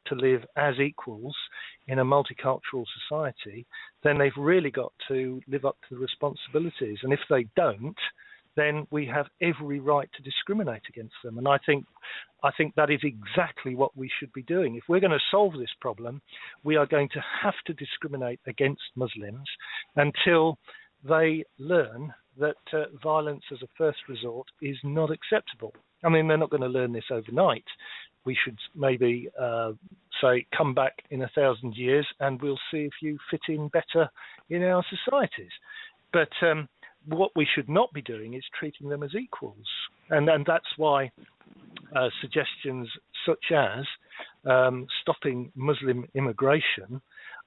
to live as equals in a multicultural society, then they've really got to live up to the responsibilities. And if they don't, then we have every right to discriminate against them. And I think that is exactly what we should be doing. If we're going to solve this problem, we are going to have to discriminate against Muslims until they learn that violence as a first resort is not acceptable. I mean, they're not going to learn this overnight. We should maybe say, come back in 1,000 years and we'll see if you fit in better in our societies. But what we should not be doing is treating them as equals. And that's why suggestions such as stopping Muslim immigration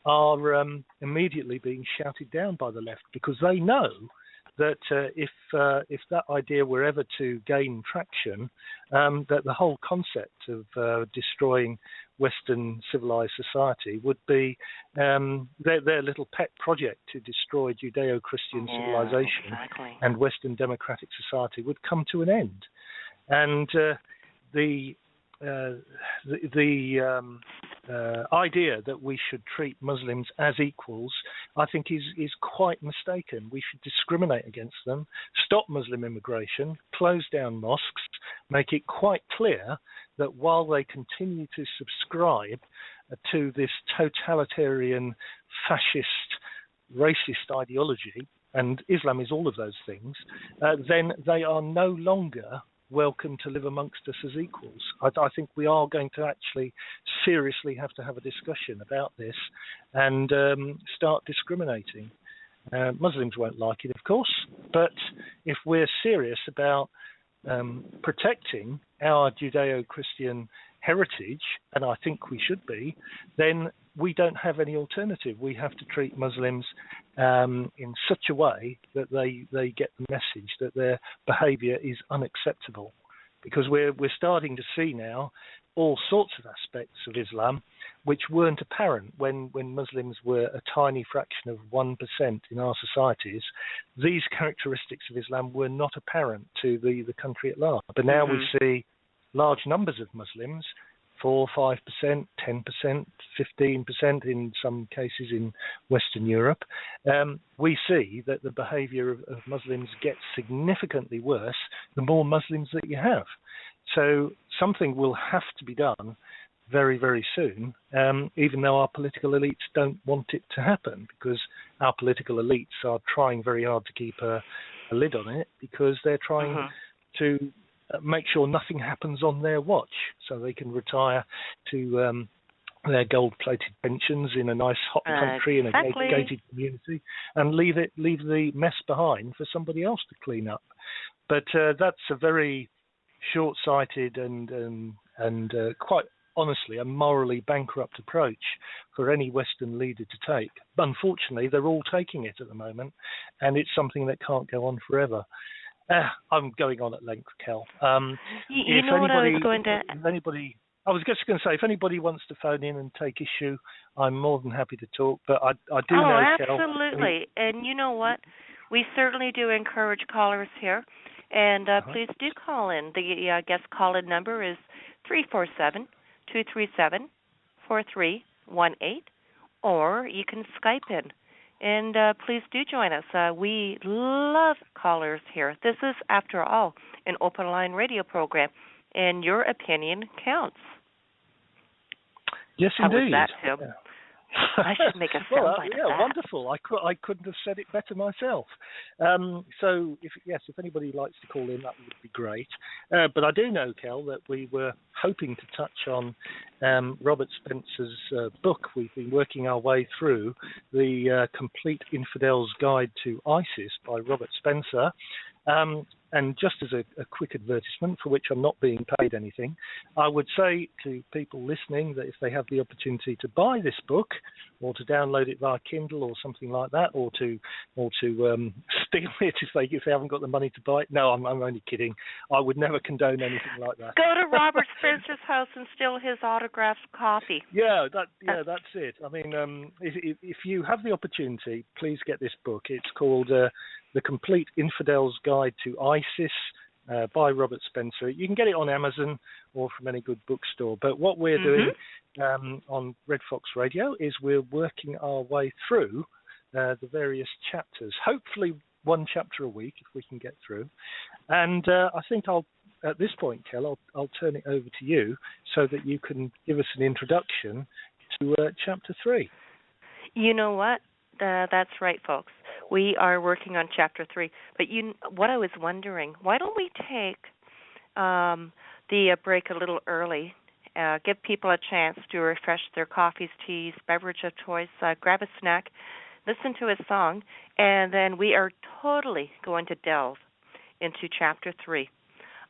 are immediately being shouted down by the left, because they know that if that idea were ever to gain traction, that the whole concept of destroying Western civilized society would be their little pet project to destroy Judeo-Christian civilization, and Western democratic society would come to an end. And the idea that we should treat Muslims as equals, I think is quite mistaken. We should discriminate against them, stop Muslim immigration, close down mosques, make it quite clear that while they continue to subscribe to this totalitarian, fascist, racist ideology, and Islam is all of those things, then they are no longer welcome to live amongst us as equals. I think we are going to actually seriously have to have a discussion about this and start discriminating. Muslims won't like it, of course, but if we're serious about protecting our Judeo-Christian heritage, and I think we should be, then we don't have any alternative. We have to treat Muslims in such a way that they get the message that their behaviour is unacceptable. Because we're starting to see now all sorts of aspects of Islam which weren't apparent when Muslims were a tiny fraction of 1% in our societies. These characteristics of Islam were not apparent to the country at large. But now we see large numbers of Muslims, 4%, 5%, 10%, 15% in some cases in Western Europe. We see that the behaviour of Muslims gets significantly worse the more Muslims that you have. So something will have to be done very, very soon, even though our political elites don't want it to happen, because our political elites are trying very hard to keep a lid on it, because they're trying to make sure nothing happens on their watch, so they can retire to their gold-plated pensions in a nice hot country in a gated community, and leave the mess behind for somebody else to clean up. But that's a very short-sighted and quite honestly a morally bankrupt approach for any Western leader to take. But unfortunately, they're all taking it at the moment, and it's something that can't go on forever. I'm going on at length, Kel. I was just going to say, if anybody wants to phone in and take issue, I'm more than happy to talk. But I do know, Kel. Oh, absolutely. And you know what? We certainly do encourage callers here. And please do call in. The guest call-in number is 347-237-4318, or you can Skype in. And please do join us. We love callers here. This is, after all, an open line radio program, and your opinion counts. Yes, indeed. How was that, Tim? I should make a soundbite of that. Wonderful. I couldn't have said it better myself. So, if anybody likes to call in, that would be great. But I do know, Kel, that we were hoping to touch on Robert Spencer's book. We've been working our way through the Complete Infidel's Guide to ISIS by Robert Spencer. And just as a quick advertisement, for which I'm not being paid anything, I would say to people listening that if they have the opportunity to buy this book, or to download it via Kindle or something like that, or to steal it if they haven't got the money to buy it. No, I'm only kidding. I would never condone anything like that. Go to Robert Spencer's house and steal his autographed copy. That's it. I mean, if you have the opportunity, please get this book. It's called The Complete Infidel's Guide to ISIS by Robert Spencer. You can get it on Amazon or from any good bookstore. But what we're doing on Red Fox Radio is we're working our way through the various chapters. Hopefully one chapter a week if we can get through. And I think at this point, Kel, I'll turn it over to you so that you can give us an introduction to Chapter 3. You know what? That's right, folks. We are working on Chapter 3. But what I was wondering, why don't we take the break a little early, give people a chance to refresh their coffees, teas, beverage of choice, grab a snack, listen to a song, and then we are totally going to delve into Chapter 3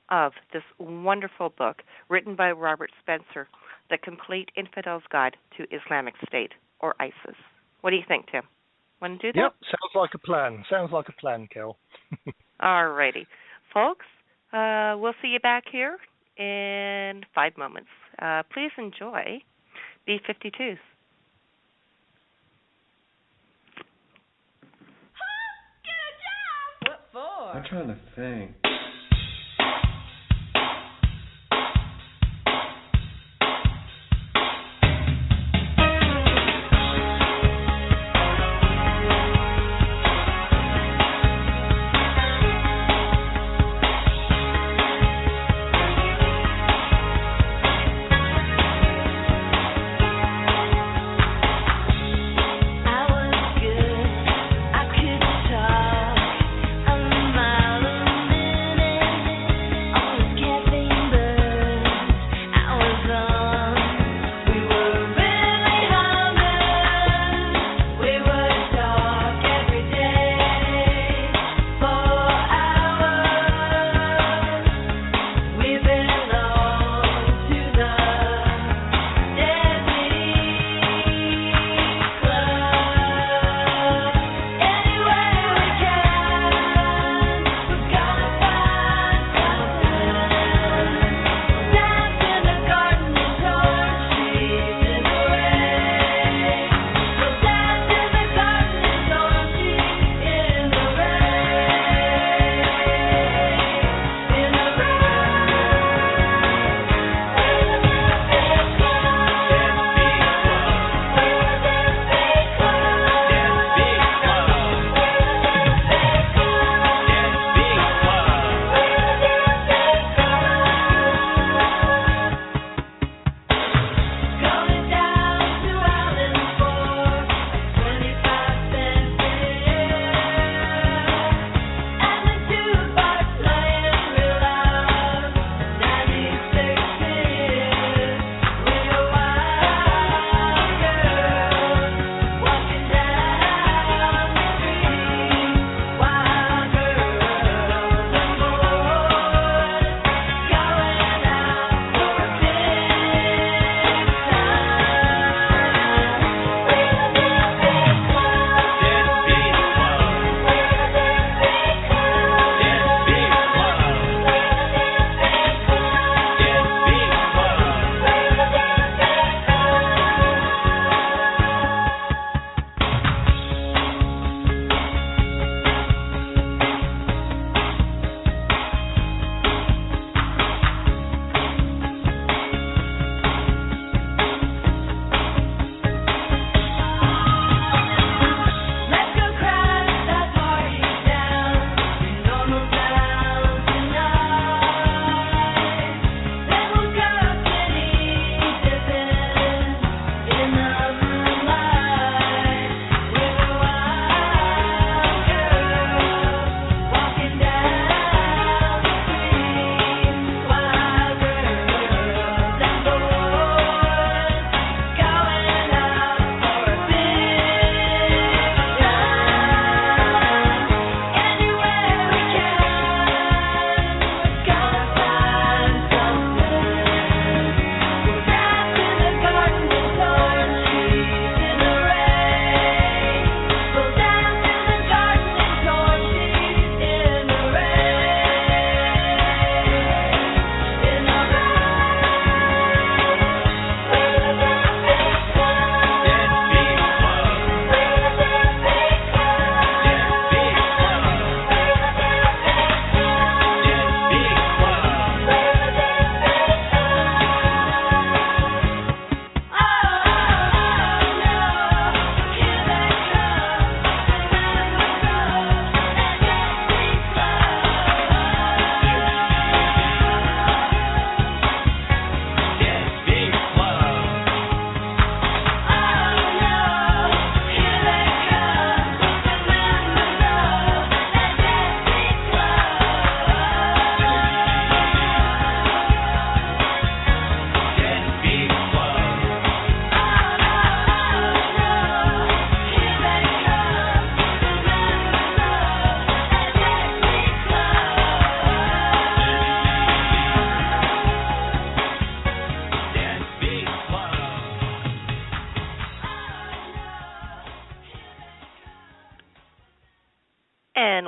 of this wonderful book written by Robert Spencer, The Complete Infidel's Guide to Islamic State, or ISIS. What do you think, Tim? Want to do that? Yep, sounds like a plan, Kel. All righty. Folks, we'll see you back here in 5 moments. Please enjoy B-52s. Get a job! What for? I'm trying to think.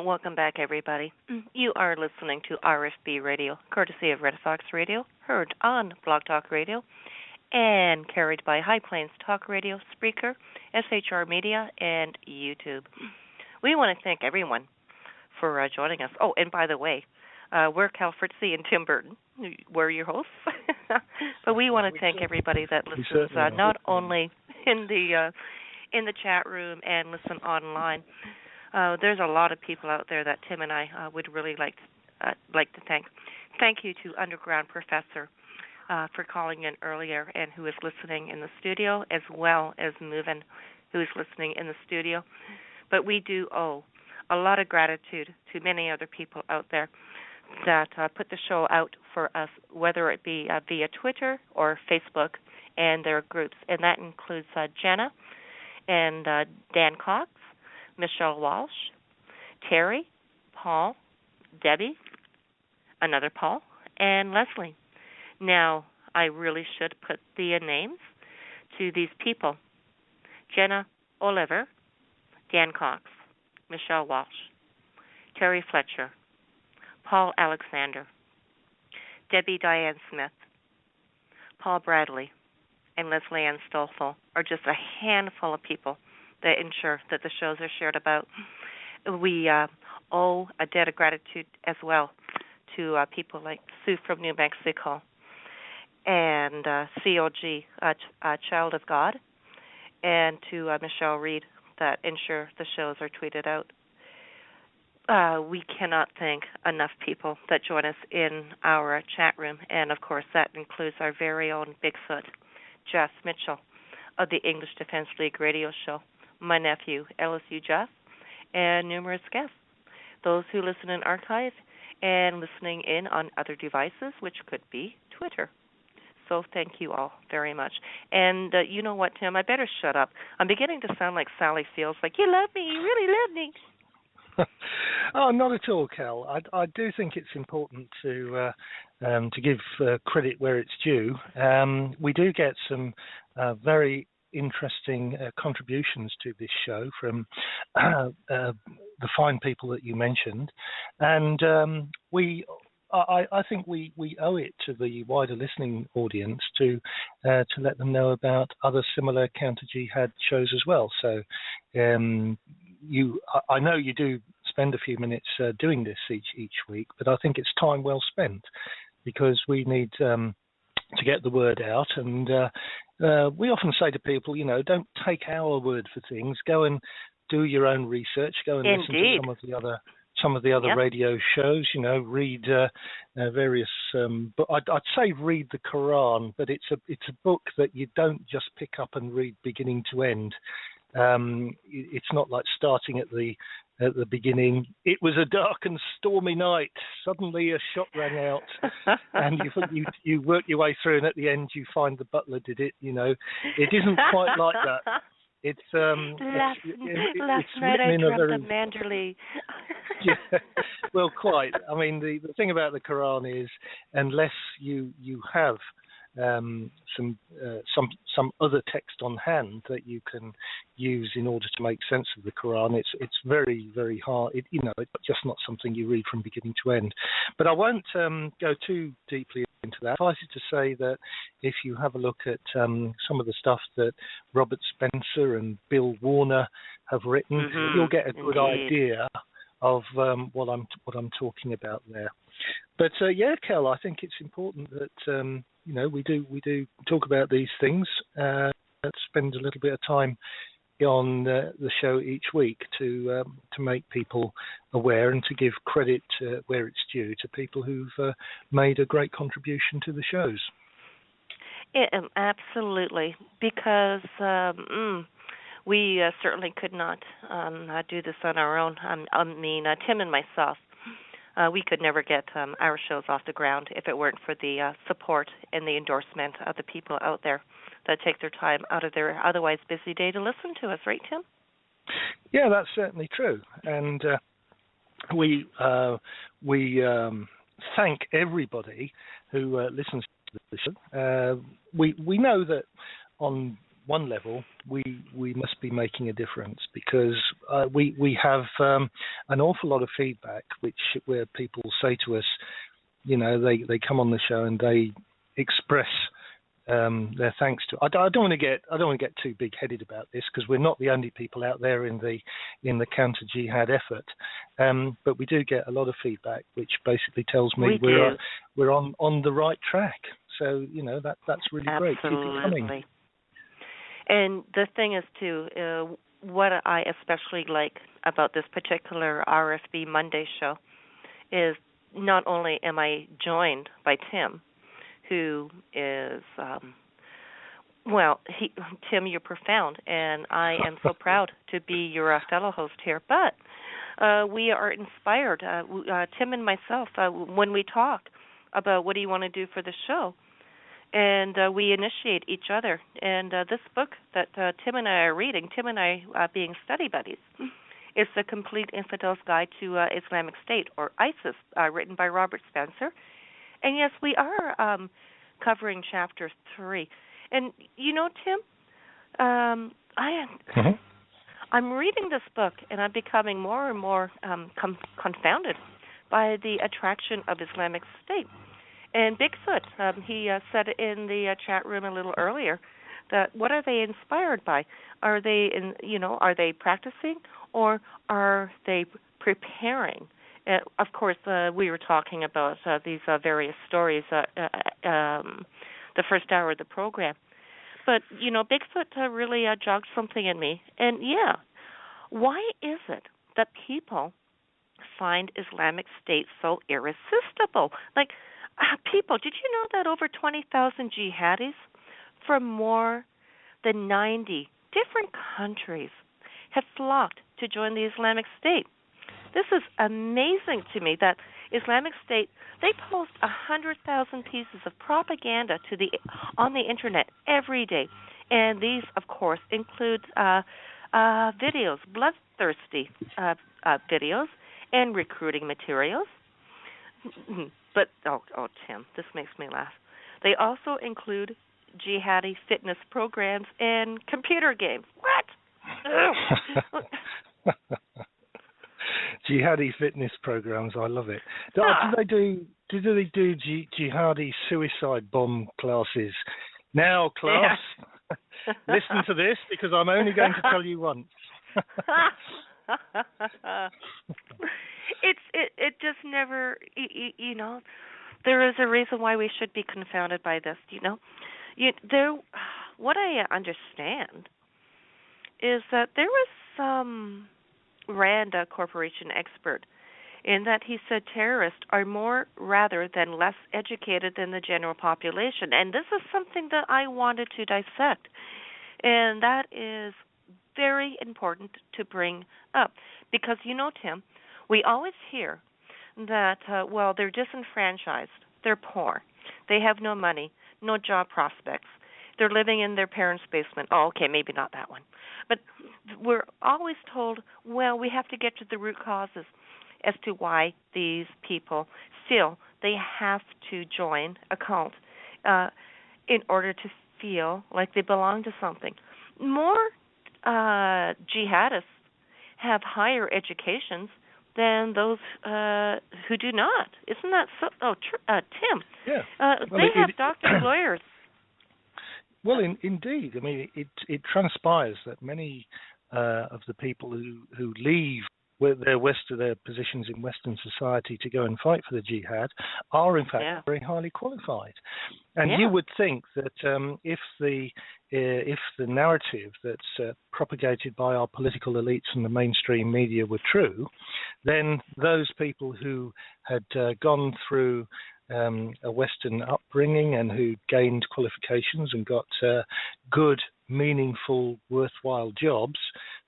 welcome back, everybody. You are listening to RFB Radio, courtesy of Red Fox Radio, heard on Blog Talk Radio, and carried by High Plains Talk Radio, Spreaker, SHR Media, and YouTube. We want to thank everyone for joining us. Oh, and by the way, we're Cal Fritzy and Tim Burton. We're your hosts. But we want to thank everybody that listens, not only in the chat room and listen online. There's a lot of people out there that Tim and I would really like to thank. Thank you to Underground Professor for calling in earlier and who is listening in the studio, as well as Movin, who is listening in the studio. But we do owe a lot of gratitude to many other people out there that put the show out for us, whether it be via Twitter or Facebook and their groups. And that includes Jenna and Dan Cox, Michelle Walsh, Terry, Paul, Debbie, another Paul, and Leslie. Now, I really should put the names to these people. Jenna Oliver, Dan Cox, Michelle Walsh, Terry Fletcher, Paul Alexander, Debbie Diane Smith, Paul Bradley, and Leslie Ann Stoffel are just a handful of people that ensure that the shows are shared about. We owe a debt of gratitude as well to people like Sue from New Mexico and COG, Child of God, and to Michelle Reed that ensure the shows are tweeted out. We cannot thank enough people that join us in our chat room, and of course that includes our very own Bigfoot, Jeff Mitchell of the English Defense League radio show, my nephew, LSU Jeff, and numerous guests, those who listen in archive and listening in on other devices, which could be Twitter. So thank you all very much. And you know what, Tim, I better shut up. I'm beginning to sound like Sally Fields, like, you love me, you really love me. Oh, not at all, Cal. I do think it's important to give credit where it's due. We do get some very interesting contributions to this show from the fine people that you mentioned, and I think we owe it to the wider listening audience to let them know about other similar Counter Jihad shows as well. So I know you do spend a few minutes doing this each week, but I think it's time well spent because we need to get the word out. And we often say to people, don't take our word for things. Go and do your own research. Go and listen to some of the other radio shows. Read various. But I'd say read the Quran, but it's a book that you don't just pick up and read beginning to end. It's not like starting at the beginning. It was a dark and stormy night. Suddenly a shot rang out, and you work your way through, and at the end you find the butler did it. It isn't quite like that. It's last it's night I in dreamt a very of Manderley. yeah, well, quite. I mean, the thing about the Quran is, unless you have some other text on hand that you can use in order to make sense of the Quran, it's very, very hard. It's just not something you read from beginning to end. But I won't go too deeply into that. Suffice it to say that if you have a look at some of the stuff that Robert Spencer and Bill Warner have written, you'll get a good idea of what I'm talking about there. But Kel, I think it's important that we do talk about these things. Spend a little bit of time on the show each week to make people aware and to give credit where it's due to people who've made a great contribution to the shows. Yeah, absolutely, because we certainly could not do this on our own. Tim and myself, we could never get our shows off the ground if it weren't for the support and the endorsement of the people out there that take their time out of their otherwise busy day to listen to us, right, Tim? Yeah, that's certainly true. And we thank everybody who listens to the show. We know that on one level, we must be making a difference, because we have an awful lot of feedback, where people say to us, they come on the show and they express their thanks to. I don't want to get too big-headed about this, because we're not the only people out there in the counter-jihad effort, but we do get a lot of feedback, which basically tells me we're on the right track. So that's really great. Keep it coming. And the thing is too, what I especially like about this particular RFB Monday show is not only am I joined by Tim, who is, Tim, you're profound, and I am so proud to be your fellow host here. But we are inspired, Tim and myself, when we talk about what do you want to do for the show, and we initiate each other. And this book that Tim and I are reading, Tim and I being study buddies, is The Complete Infidel's Guide to Islamic State, or ISIS, written by Robert Spencer. And yes, we are covering Chapter 3. And Tim, I'm reading this book, and I'm becoming more and more confounded by the attraction of Islamic State. And Bigfoot, he said in the chat room a little earlier that what are they inspired by? Are they are they practicing, or are they preparing? Of course, we were talking about these various stories the first hour of the program. But, Bigfoot really jogged something in me. And, why is it that people find Islamic State so irresistible? Like, people, did you know that over 20,000 jihadis from more than 90 different countries have flocked to join the Islamic State? This is amazing to me that Islamic State, they post 100,000 pieces of propaganda on the internet every day. And these, of course, include videos, bloodthirsty videos, and recruiting materials. But, Tim, this makes me laugh. They also include jihadi fitness programs and computer games. What? Jihadi fitness programs, I love it. Do they do jihadi suicide bomb classes? Now, class, listen to this, because I'm only going to tell you once. It just never, there is a reason why we should be confounded by this, what I understand is that there was some Rand Corporation expert in that he said terrorists are more rather than less educated than the general population. And this is something that I wanted to dissect. And that is very important to bring up. Because, Tim, we always hear that, they're disenfranchised, they're poor, they have no money, no job prospects, they're living in their parents' basement. Oh, okay, maybe not that one. But we're always told, we have to get to the root causes as to why these people feel they have to join a cult in order to feel like they belong to something. More jihadists have higher educations than those who do not. Isn't that so? Tim. Yeah. They have doctors, lawyers. Well, indeed. I mean, it transpires that many of the people who leave their positions in Western society to go and fight for the jihad are, in fact, very highly qualified. And you would think that if the narrative that's propagated by our political elites and the mainstream media were true, then those people who had gone through a Western upbringing and who gained qualifications and got good, meaningful, worthwhile jobs,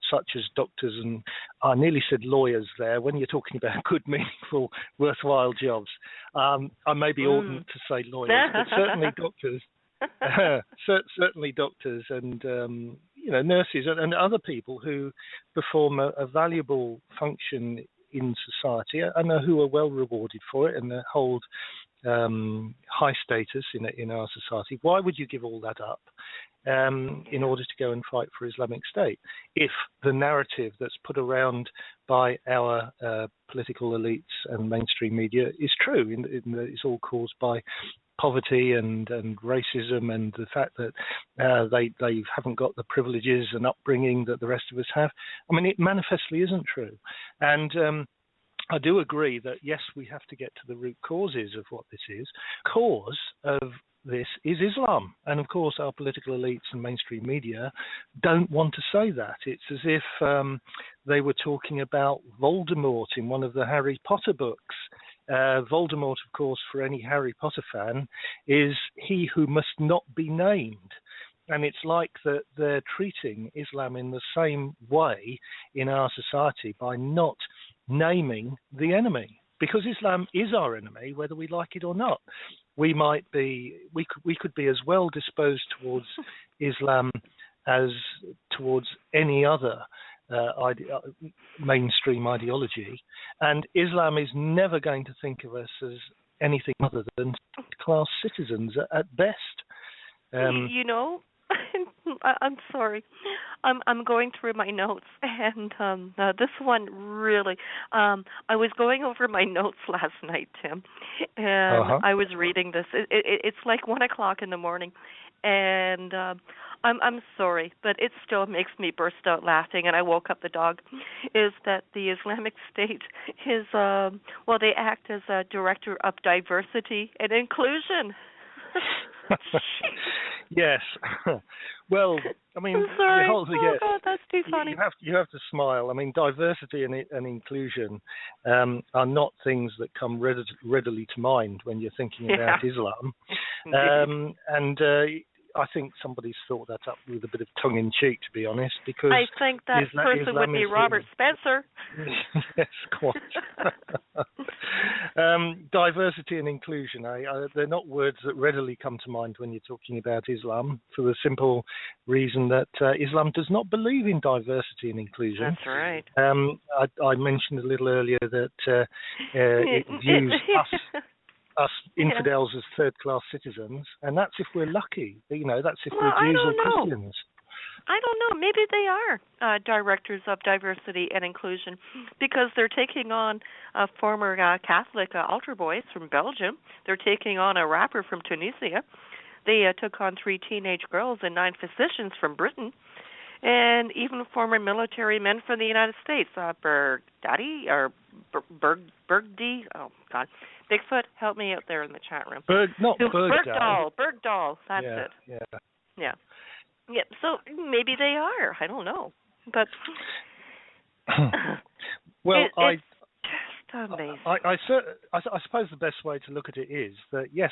such as doctors and I nearly said lawyers there. When you're talking about good, meaningful, worthwhile jobs, I maybe oughtn't to say lawyers, but certainly doctors, certainly doctors and nurses and other people who perform a valuable function in society and who are well rewarded for it and hold high status in our society. Why would you give all that up in order to go and fight for Islamic State if the narrative that's put around by our political elites and mainstream media is true? It's all caused by poverty and racism and the fact that they haven't got the privileges and upbringing that the rest of us have. I mean, it manifestly isn't true. And I do agree that, yes, we have to get to the root causes of what this is. Cause of this is Islam. And, of course, our political elites and mainstream media don't want to say that. It's as if they were talking about Voldemort in one of the Harry Potter books. Voldemort, of course, for any Harry Potter fan, is he who must not be named. And it's like that they're treating Islam in the same way in our society by not naming the enemy, because Islam is our enemy, whether we like it or not. We could be as well disposed towards Islam as towards any other mainstream ideology, and Islam is never going to think of us as anything other than class citizens at best. I'm sorry. I'm going through my notes, and this one really. I was going over my notes last night, Tim, and I was reading this. It's like 1:00 in the morning, and I'm sorry, but it still makes me burst out laughing. And I woke up the dog. Is that the Islamic State is they act as a director of diversity and inclusion. Yes. Well, I mean, I'm sorry. yes. God, that's too funny. You have to smile. I mean, diversity and inclusion are not things that come readily to mind when you're thinking about Islam. I think somebody's thought that up with a bit of tongue-in-cheek, to be honest, because I think that person Islam would be Robert Spencer. Yes, quite. Diversity and inclusion, they're not words that readily come to mind when you're talking about Islam, for the simple reason that Islam does not believe in diversity and inclusion. That's right. I mentioned a little earlier that it views us infidels as third-class citizens, and that's if we're lucky. That's if we're Jews or Christians. I don't know. Maybe they are directors of diversity and inclusion, because they're taking on a former Catholic altar boys from Belgium. They're taking on a rapper from Tunisia. They took on 3 teenage girls and 9 physicians from Britain, and even former military men from the United States. Bergdadi or Bergdi. Oh God, Bigfoot, help me out there in the chat room. Bergdahl. Bergdahl. That's it. Yeah. So maybe they are. I don't know, but well, it's just amazing. I suppose the best way to look at it is that, yes,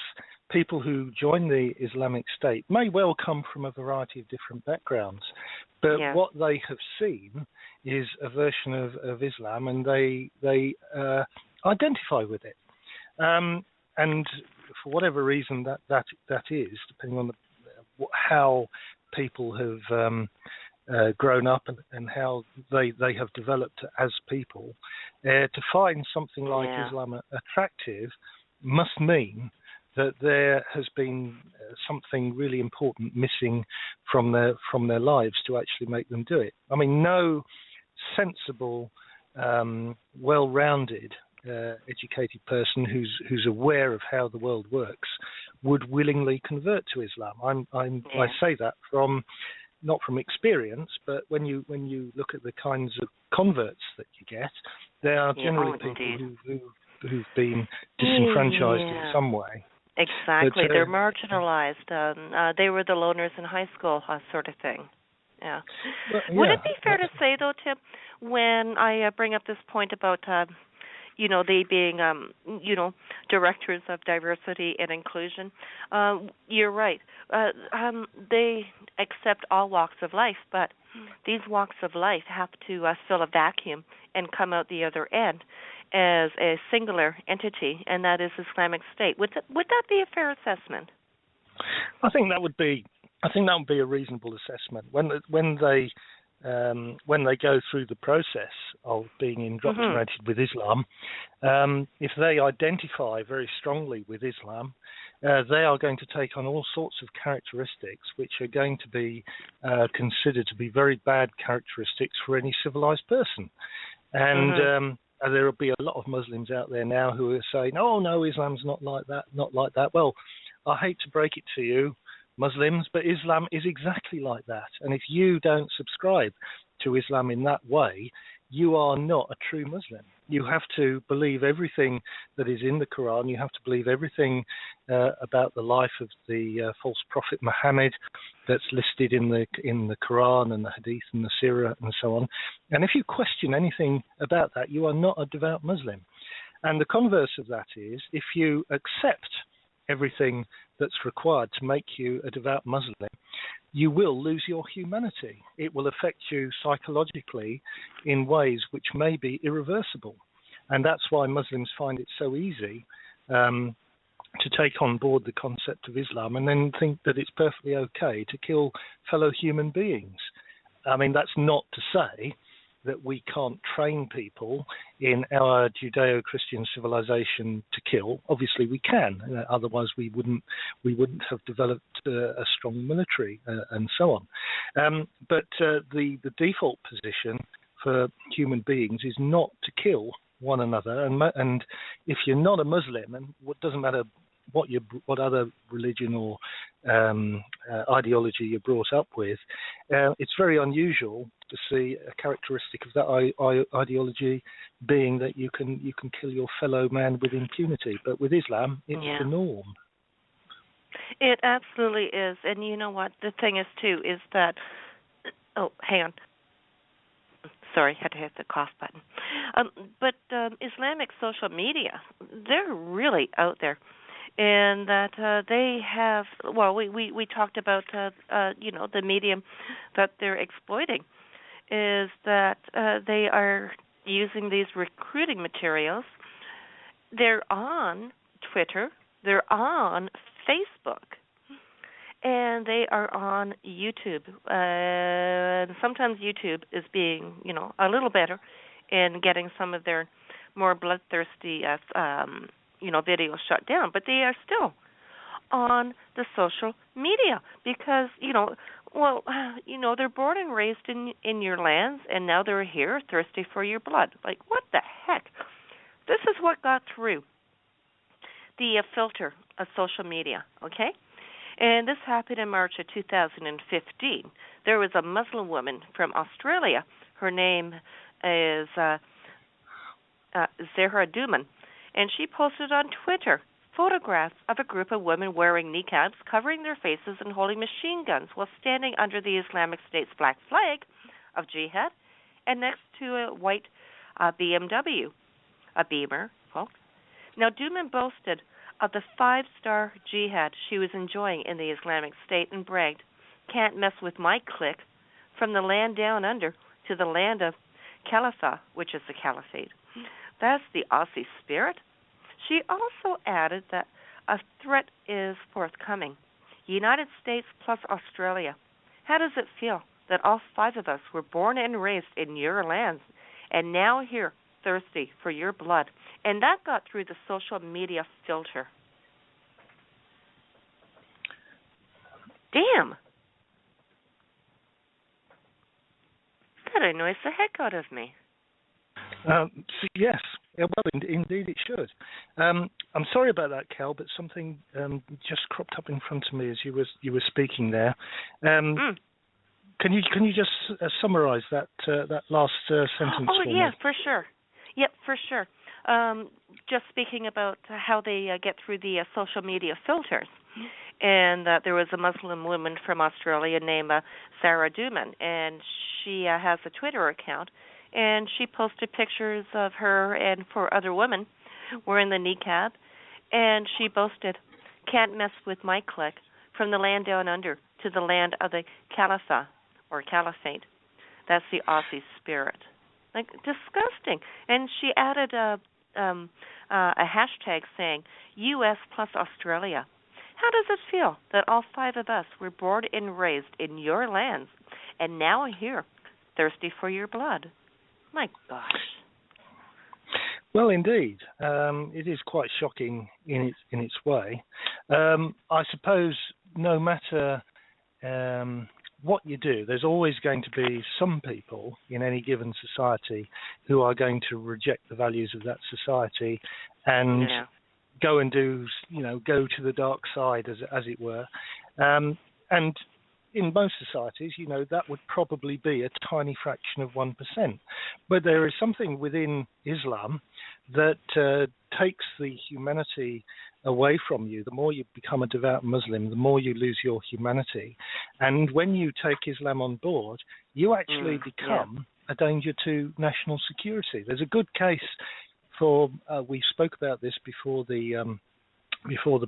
people who join the Islamic State may well come from a variety of different backgrounds, but what they have seen is a version of Islam, and they identify with it. And for whatever reason that is, depending on how people have grown up and how they have developed as people, to find something like Islam attractive must mean that there has been something really important missing from their lives to actually make them do it. I mean, no sensible, well-rounded, educated person who's aware of how the world works would willingly convert to Islam. I say that not from experience, but when you look at the kinds of converts that you get, they are generally people who've been disenfranchised in some way. Exactly, they're marginalized. They were the loners in high school, sort of thing. Yeah. Would it be fair to say, though, Tim, when I bring up this point about they being, directors of diversity and inclusion, you're right. They accept all walks of life, but these walks of life have to fill a vacuum and come out the other end as a singular entity, and that is Islamic State. Would that be a fair assessment? I think that would be a reasonable assessment. When they when they go through the process of being indoctrinated with Islam, if they identify very strongly with Islam, they are going to take on all sorts of characteristics which are going to be considered to be very bad characteristics for any civilized person. And there will be a lot of Muslims out there now who are saying, oh, no, Islam's not like that, not like that. Well, I hate to break it to you, Muslims, but Islam is exactly like that. And if you don't subscribe to Islam in that way, you are not a true Muslim. You have to believe everything that is in the Quran. You have to believe everything about the life of the false prophet Muhammad that's listed in the Quran and the Hadith and the Sirah and so on. And if you question anything about that, you are not a devout Muslim. And the converse of that is, if you accept everything that's required to make you a devout Muslim, you will lose your humanity. It will affect you psychologically in ways which may be irreversible. And that's why Muslims find it so easy to take on board the concept of Islam and then think that it's perfectly okay to kill fellow human beings. I mean, that's not to say that we can't train people in our Judeo-Christian civilization to kill. Obviously, we can. Otherwise, we wouldn't have developed a strong military and so on. But the default position for human beings is not to kill one another. And if you're not a Muslim, and it doesn't matter what other religion or ideology you're brought up with, it's very unusual to see a characteristic of that ideology being that you can kill your fellow man with impunity. But with Islam, it's the norm. It absolutely is. And you know what? The thing is, too, is that... Oh, hang on. Sorry, had to hit the cough button. But Islamic social media, they're really out there. And that they have, well, we talked about, the medium that they're exploiting is that they are using these recruiting materials. They're on Twitter, they're on Facebook, and they are on YouTube. And sometimes YouTube is being, a little better in getting some of their more bloodthirsty videos shut down, but they are still on the social media because, they're born and raised in your lands, and now they're here thirsty for your blood. Like, what the heck? This is what got through the filter of social media, okay? And this happened in March of 2015. There was a Muslim woman from Australia. Her name is Zahra Duman. And she posted on Twitter photographs of a group of women wearing niqabs, covering their faces and holding machine guns while standing under the Islamic State's black flag of jihad and next to a white BMW, a Beamer, folks. Now, Duman boasted of the 5-star jihad she was enjoying in the Islamic State and bragged, "Can't mess with my clique, from the land down under to the land of Khalifa," which is the Caliphate. That's the Aussie spirit. She also added that a threat is forthcoming. United States plus Australia. How does it feel that all 5 of us were born and raised in your lands and now here thirsty for your blood? And that got through the social media filter. Damn. That annoys the heck out of me. Yes, well, indeed it should. I'm sorry about that, Cal, but something just cropped up in front of me as you were speaking there. Can you just summarise that last sentence for me? Oh, yeah, for sure. Yep, for sure. Just speaking about how they get through the social media filters. And there was a Muslim woman from Australia named Zahra Duman, and she has a Twitter account. And she posted pictures of her and 4 other women wearing the niqab. And she boasted, "Can't mess with my clique, from the land down under to the land of the Khalifa or Caliphate." That's the Aussie spirit. Like, disgusting. And she added a hashtag saying, U.S. plus Australia. How does it feel that all 5 of us were born and raised in your lands and now here thirsty for your blood. My gosh. Well, indeed, it is quite shocking in its way. I suppose no matter what you do, there's always going to be some people in any given society who are going to reject the values of that society and go and go to the dark side, as it were. And in most societies, that would probably be a tiny fraction of 1%. But there is something within Islam that takes the humanity away from you. The more you become a devout Muslim, the more you lose your humanity. And when you take Islam on board, you actually become a danger to national security. There's a good case for, we spoke about this before the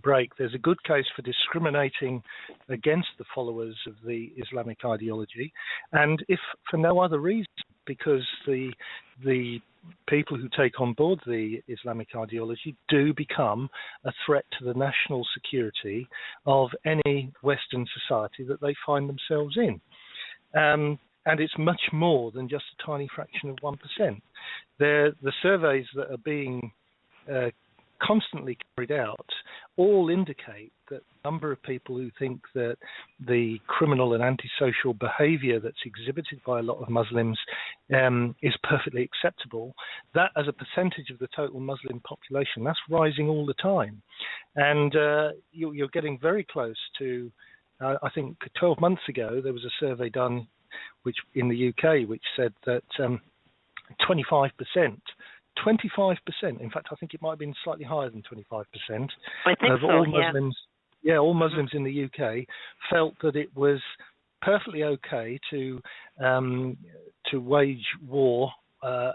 break, there's a good case for discriminating against the followers of the Islamic ideology, and if for no other reason, because the people who take on board the Islamic ideology do become a threat to the national security of any Western society that they find themselves in. And it's much more than just a tiny fraction of 1%. The surveys that are being constantly carried out all indicate that the number of people who think that the criminal and antisocial behavior that's exhibited by a lot of Muslims is perfectly acceptable, that as a percentage of the total Muslim population, that's rising all the time. And you're getting very close to, I think 12 months ago, there was a survey done which in the UK which said that 25%, in fact, I think it might have been slightly higher than 25% of all Muslims, all Muslims in the UK felt that it was perfectly okay to wage war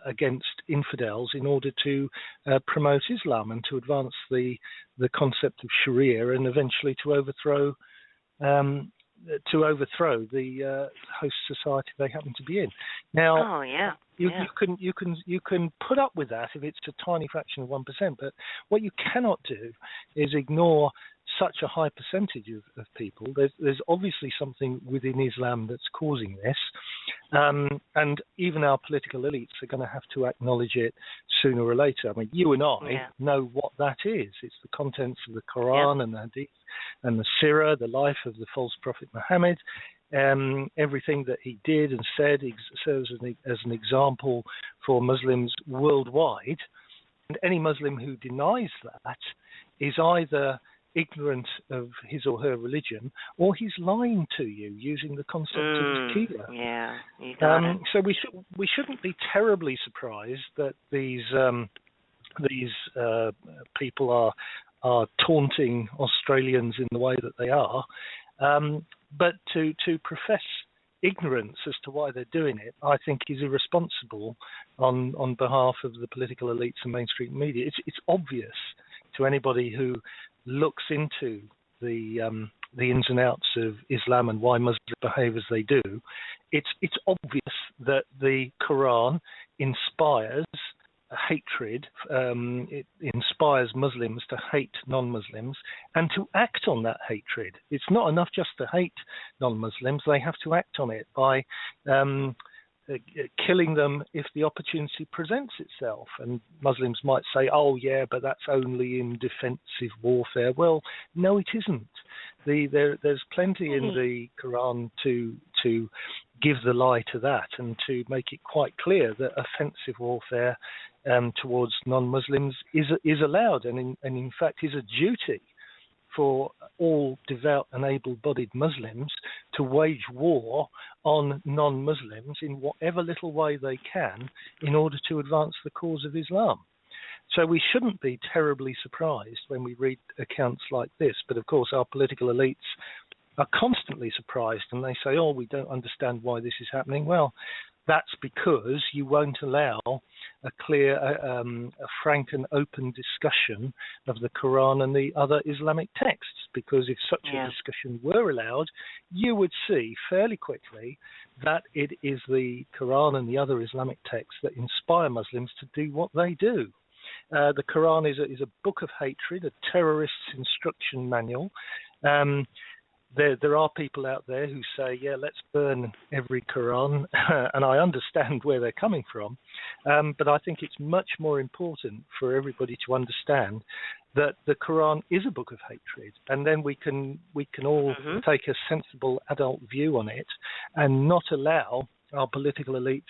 against infidels in order to promote Islam and to advance the concept of Sharia and eventually to overthrow the host society they happen to be in. Now, you can put up with that if it's a tiny fraction of 1%, but what you cannot do is ignore such a high percentage of people. There's obviously something within Islam that's causing this, and even our political elites are going to have to acknowledge it sooner or later. I mean, you and I know what that is. It's the contents of the Quran and the Hadith and the Sirah, the life of the false prophet Muhammad. Everything that he did and said serves as an example for Muslims worldwide. And any Muslim who denies that is either ignorant of his or her religion, or he's lying to you using the concept of taqiyya. Yeah, you got it. So we shouldn't be terribly surprised that these people are taunting Australians in the way that they are, but to profess ignorance as to why they're doing it, I think, is irresponsible on behalf of the political elites and mainstream media. It's obvious to anybody who looks into the ins and outs of Islam and why Muslims behave as they do. It's obvious that the Quran inspires hatred. It inspires Muslims to hate non-Muslims and to act on that hatred. It's not enough just to hate non-Muslims. They have to act on it by killing them if the opportunity presents itself. And Muslims might say, oh yeah, but that's only in defensive warfare. Well, no, it isn't. There's plenty in the Quran to give the lie to that and to make it quite clear that offensive warfare towards non-Muslims is allowed and in fact is a duty for all devout and able-bodied Muslims to wage war on non-Muslims in whatever little way they can in order to advance the cause of Islam. So we shouldn't be terribly surprised when we read accounts like this. But of course, our political elites are constantly surprised and they say, oh, we don't understand why this is happening. Well, that's because you won't allow a clear, a frank and open discussion of the Quran and the other Islamic texts, because if such a discussion were allowed, you would see fairly quickly that it is the Quran and the other Islamic texts that inspire Muslims to do what they do. The Quran is a book of hatred, a terrorist's instruction manual. there are people out there who say, yeah, let's burn every Quran, and I understand where they're coming from, but I think it's much more important for everybody to understand that the Quran is a book of hatred, and then we can all take a sensible adult view on it and not allow our political elites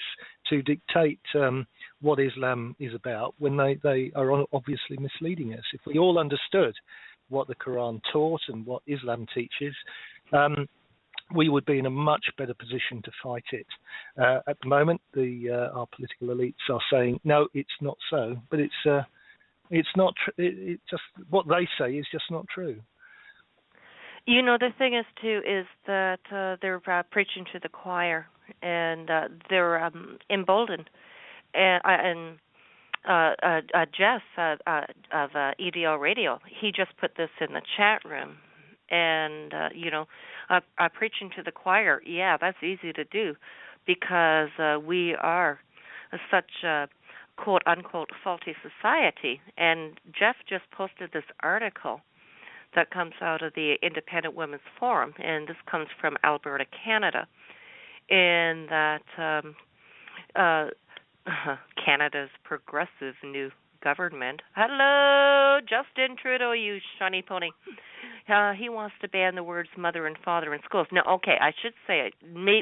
to dictate what Islam is about when they are obviously misleading us. If we all understood what the Quran taught and what Islam teaches, we would be in a much better position to fight it. At the moment, our political elites are saying, no, it's not so, but it's not. It just what they say is just not true. You know, the thing is too is that they're preaching to the choir, and they're emboldened. And Jeff of EDL Radio, he just put this in the chat room, and preaching to the choir. Yeah, that's easy to do because we are such a quote unquote faulty society. And Jeff just posted this article that comes out of the Independent Women's Forum, and this comes from Alberta, Canada, in that Canada's progressive new government. Hello, Justin Trudeau, you shiny pony. He wants to ban the words mother and father in schools. No, okay, I should say it.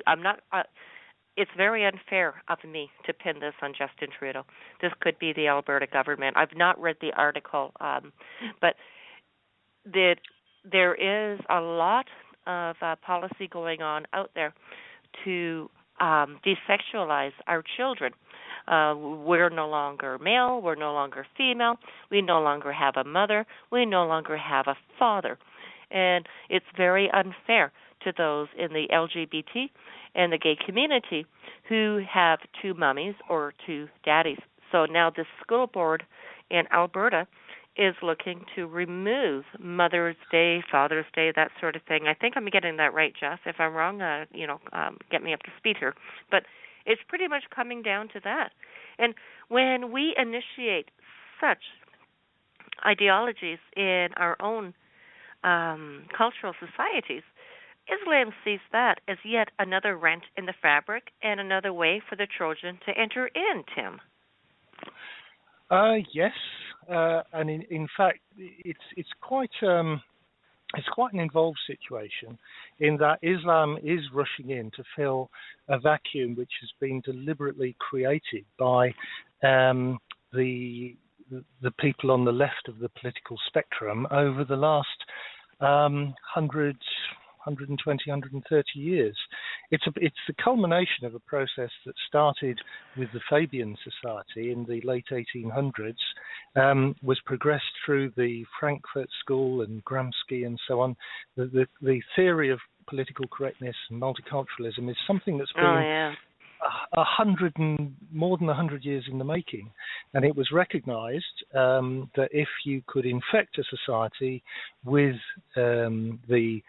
I'm not. It's very unfair of me to pin this on Justin Trudeau. This could be the Alberta government. I've not read the article, but there is a lot of policy going on out there to desexualize our children. We're no longer male. We're no longer female. We no longer have a mother. We no longer have a father. And it's very unfair to those in the LGBT and the gay community who have two mummies or two daddies. So now the school board in Alberta is looking to remove Mother's Day, Father's Day, that sort of thing. I think I'm getting that right, Jeff. If I'm wrong, get me up to speed here. But it's pretty much coming down to that. And when we initiate such ideologies in our own cultural societies, Islam sees that as yet another rent in the fabric and another way for the Trojan to enter in, Tim. Yes, and in fact, it's quite an involved situation in that Islam is rushing in to fill a vacuum which has been deliberately created by the people on the left of the political spectrum over the last 120, 130 years. It's the culmination of a process that started with the Fabian Society in the late 1800s, was progressed through the Frankfurt School and Gramsci and so on. The theory of political correctness and multiculturalism is something that's been more than 100 years in the making, and it was recognized that if you could infect a society with the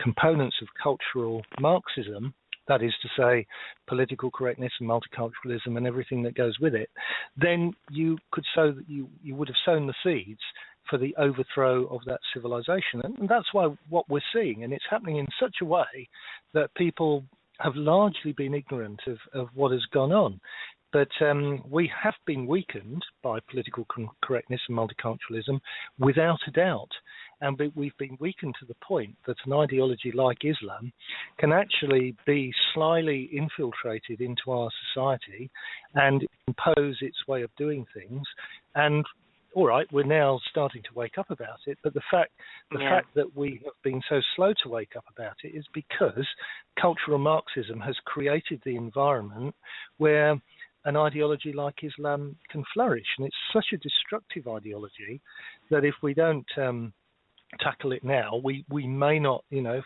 components of cultural Marxism, that is to say political correctness and multiculturalism and everything that goes with it, then you could sow that you would have sown the seeds for the overthrow of that civilization. And that's why what we're seeing, and it's happening in such a way that people have largely been ignorant of what has gone on. But we have been weakened by political correctness and multiculturalism without a doubt. And we've been weakened to the point that an ideology like Islam can actually be slyly infiltrated into our society and impose its way of doing things. And all right, we're now starting to wake up about it, but the fact that we have been so slow to wake up about it is because cultural Marxism has created the environment where an ideology like Islam can flourish, and it's such a destructive ideology that if we don't tackle it now, we may not, if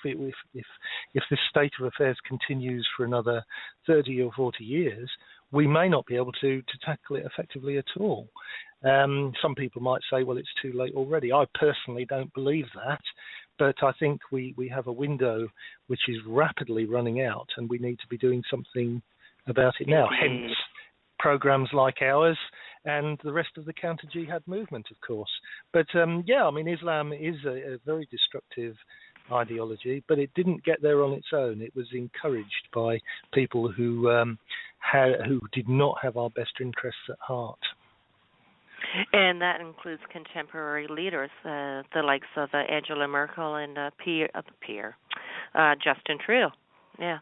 this state of affairs continues for another 30 or 40 years, we may not be able to tackle it effectively at all. Some people might say, well, it's too late already. I personally don't believe that, but I think we have a window which is rapidly running out, and we need to be doing something about it now. Hence, programs like ours and the rest of the counter-jihad movement, of course. But, Islam is a very destructive ideology, but it didn't get there on its own. It was encouraged by people who did not have our best interests at heart. And that includes contemporary leaders, the likes of Angela Merkel and Justin Trudeau. Yeah.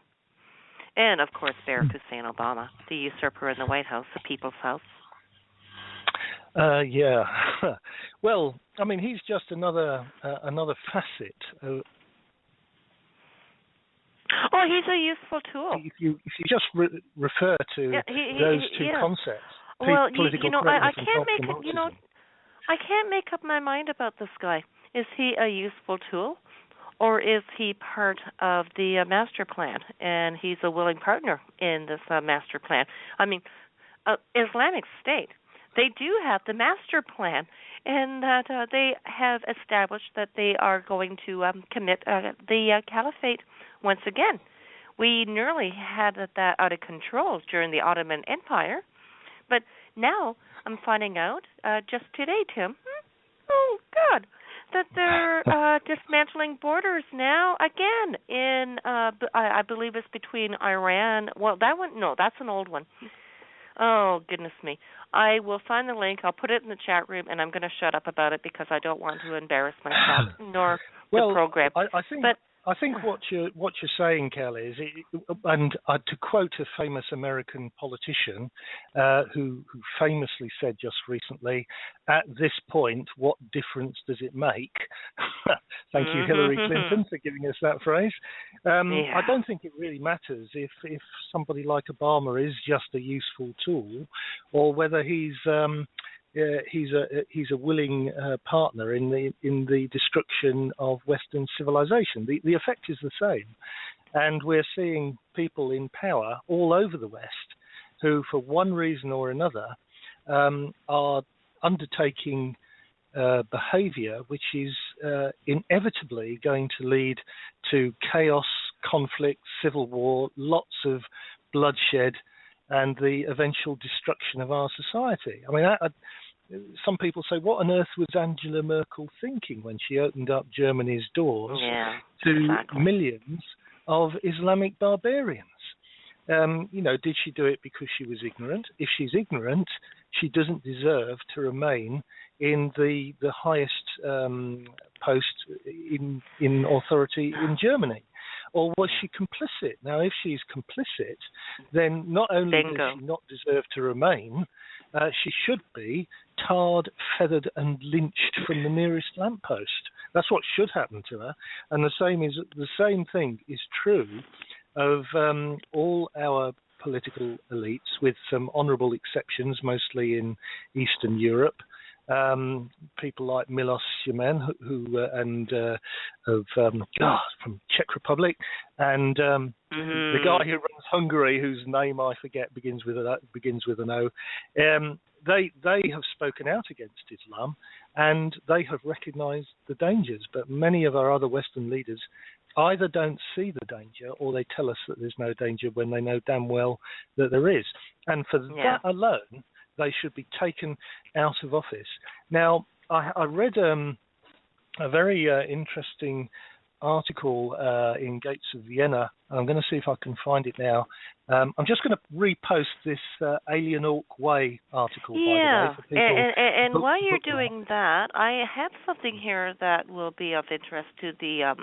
And, of course, Barack Hussein Obama, the usurper in the White House, the People's House. Yeah. Well, I mean, he's just another facet. He's a useful tool. If you just refer to those two concepts. Well, I can't make up my mind about this guy. Is he a useful tool, or is he part of the master plan, and he's a willing partner in this master plan? I mean, Islamic State, they do have the master plan, and that they have established that they are going to commit the caliphate once again. We nearly had that out of control during the Ottoman Empire. But now I'm finding out, just today, Tim, oh, God, that they're dismantling borders now again in, I believe it's between Iran. Well, that one, no, that's an old one. Oh, goodness me. I will find the link. I'll put it in the chat room, and I'm going to shut up about it because I don't want to embarrass myself nor the program. I think what you're saying, Kelly, is, to quote a famous American politician who famously said just recently, "At this point, what difference does it make?" Thank you, Hillary Clinton, for giving us that phrase. I don't think it really matters if somebody like Obama is just a useful tool, or whether he's a willing partner in the destruction of Western civilization. The effect is the same, and we're seeing people in power all over the West who, for one reason or another, are undertaking behavior which is inevitably going to lead to chaos, conflict, civil war, lots of bloodshed, and the eventual destruction of our society. I mean, some people say, what on earth was Angela Merkel thinking when she opened up Germany's doors to millions of Islamic barbarians? Did she do it because she was ignorant? If she's ignorant, she doesn't deserve to remain in the highest post in authority in Germany. Or was she complicit? Now, if she's complicit, then not only does she not deserve to remain, she should be tarred, feathered, and lynched from the nearest lamppost. That's what should happen to her. And the same thing is true of all our political elites, with some honourable exceptions, mostly in Eastern Europe. People like Miloš Zeman, from Czech Republic, and the guy who runs Hungary, whose name I forget, begins with an O. They have spoken out against Islam, and they have recognised the dangers. But many of our other Western leaders either don't see the danger, or they tell us that there's no danger when they know damn well that there is. And for that alone, they should be taken out of office. Now, I read a very interesting article in Gates of Vienna. I'm going to see if I can find it now. I'm just going to repost this Alien Orc Way article. By the way, for people. And while you're doing that, I have something here that will be of interest to the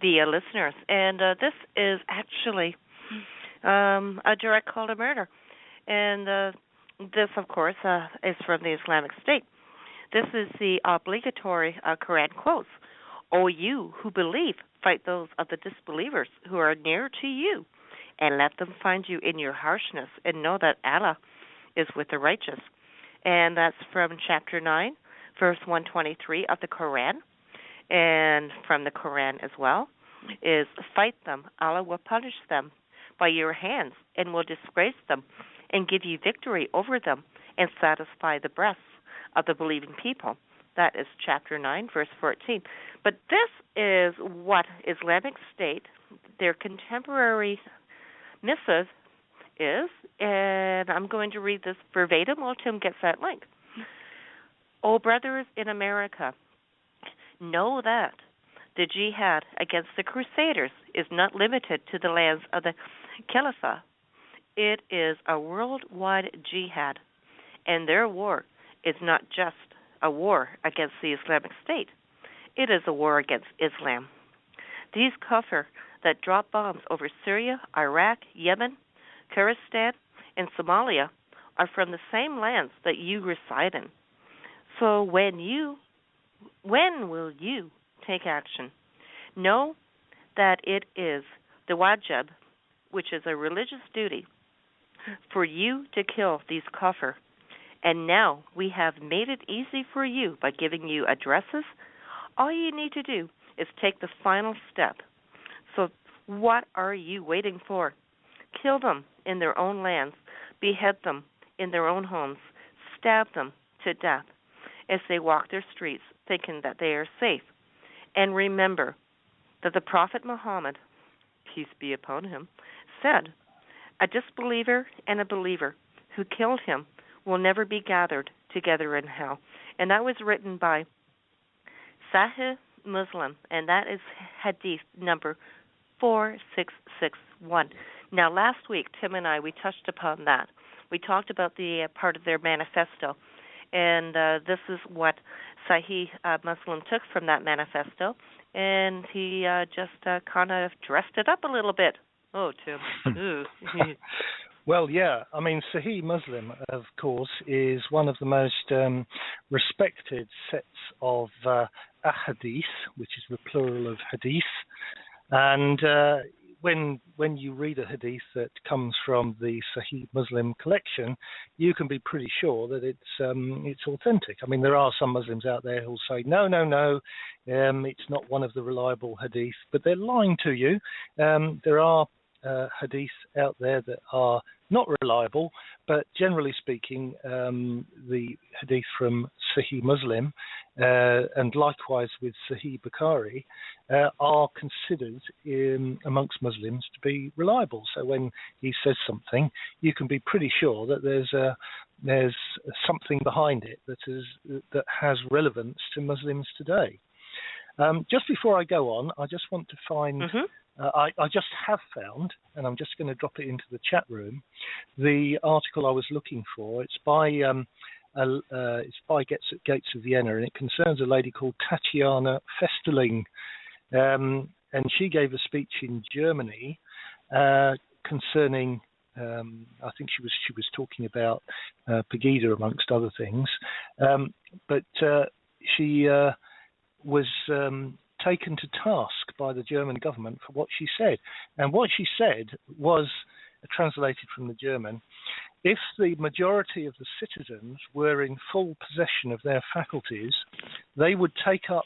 listeners. And this is actually a direct call to murder. And this, of course, is from the Islamic State. This is the obligatory Quran quotes. O you who believe, fight those of the disbelievers who are near to you, and let them find you in your harshness, and know that Allah is with the righteous. And that's from chapter 9, verse 123 of the Quran. And from the Quran as well is, fight them, Allah will punish them by your hands, and will disgrace them, and give you victory over them, and satisfy the breasts of the believing people. That is chapter 9, verse 14. But this is what Islamic State, their contemporary missive is, and I'm going to read this verbatim while Tim gets that link. O brothers in America, know that The jihad against the Crusaders is not limited to the lands of the Caliphate. It is a worldwide jihad, and their war is not just a war against the Islamic State. It is a war against Islam. These kuffar that drop bombs over Syria, Iraq, Yemen, Kurdistan, and Somalia are from the same lands that you reside in. So when will you take action? Know that it is the wajib, which is a religious duty, for you to kill these kuffar. And now we have made it easy for you by giving you addresses. All you need to do is take the final step. So what are you waiting for? Kill them in their own lands, behead them in their own homes, stab them to death as they walk their streets thinking that they are safe. And remember that the Prophet Muhammad, peace be upon him, said, a disbeliever and a believer who killed him will never be gathered together in hell. And that was written by Sahih Muslim, and that is hadith number 4661. Now, last week, Tim and I, we touched upon that. We talked about the part of their manifesto, and this is what Sahih Muslim took from that manifesto, and he just kind of dressed it up a little bit. Oh, Tim. Well, yeah. I mean, Sahih Muslim, of course, is one of the most respected sets of ahadith, which is the plural of hadith. And when you read a hadith that comes from the Sahih Muslim collection, you can be pretty sure that it's authentic. I mean, there are some Muslims out there who'll say, no, it's not one of the reliable hadith, but they're lying to you. There are hadith out there that are not reliable, but generally speaking, the hadith from Sahih Muslim and likewise with Sahih Bukhari are considered amongst Muslims to be reliable. So when he says something, you can be pretty sure that there's something behind it that has relevance to Muslims today. Just before I go on, I just want to find. I just have found, and I'm just going to drop it into the chat room, the article I was looking for. It's by Gates of Vienna, and it concerns a lady called Tatiana Festerling, and she gave a speech in Germany concerning. I think she was talking about Pegida amongst other things, but she was taken to task by the German government for what she said. And what she said was, translated from the German, if the majority of the citizens were in full possession of their faculties, they would take up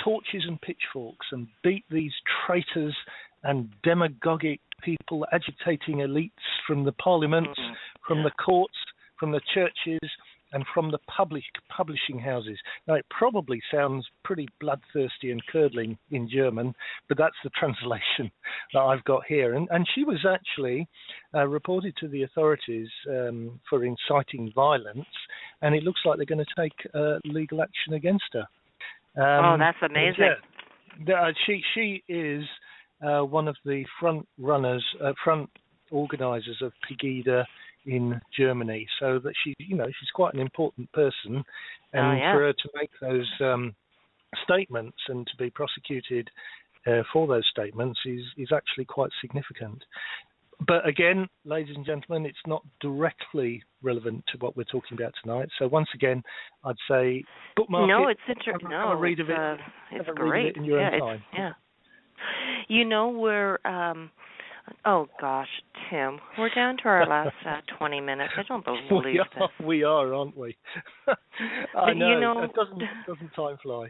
torches and pitchforks and beat these traitors and demagogic people, agitating elites from the parliaments, from the courts, from the churches, and from the publishing houses. Now, it probably sounds pretty bloodthirsty and curdling in German, but that's the translation that I've got here. And she was actually reported to the authorities for inciting violence, and it looks like they're going to take legal action against her. That's amazing. Yeah, she is one of the front organisers of Pegida in Germany, so that she's quite an important person, and for her to make those statements and to be prosecuted for those statements is actually quite significant. But again, ladies and gentlemen, it's not directly relevant to what we're talking about tonight. So once again, I'd say bookmark it. It's interesting. Have a read of it. It's great. Read of it in your own time. Yeah. You know, we're oh gosh, Tim, we're down to our last 20 minutes. I don't believe this. We are, aren't we? I know. Doesn't time fly?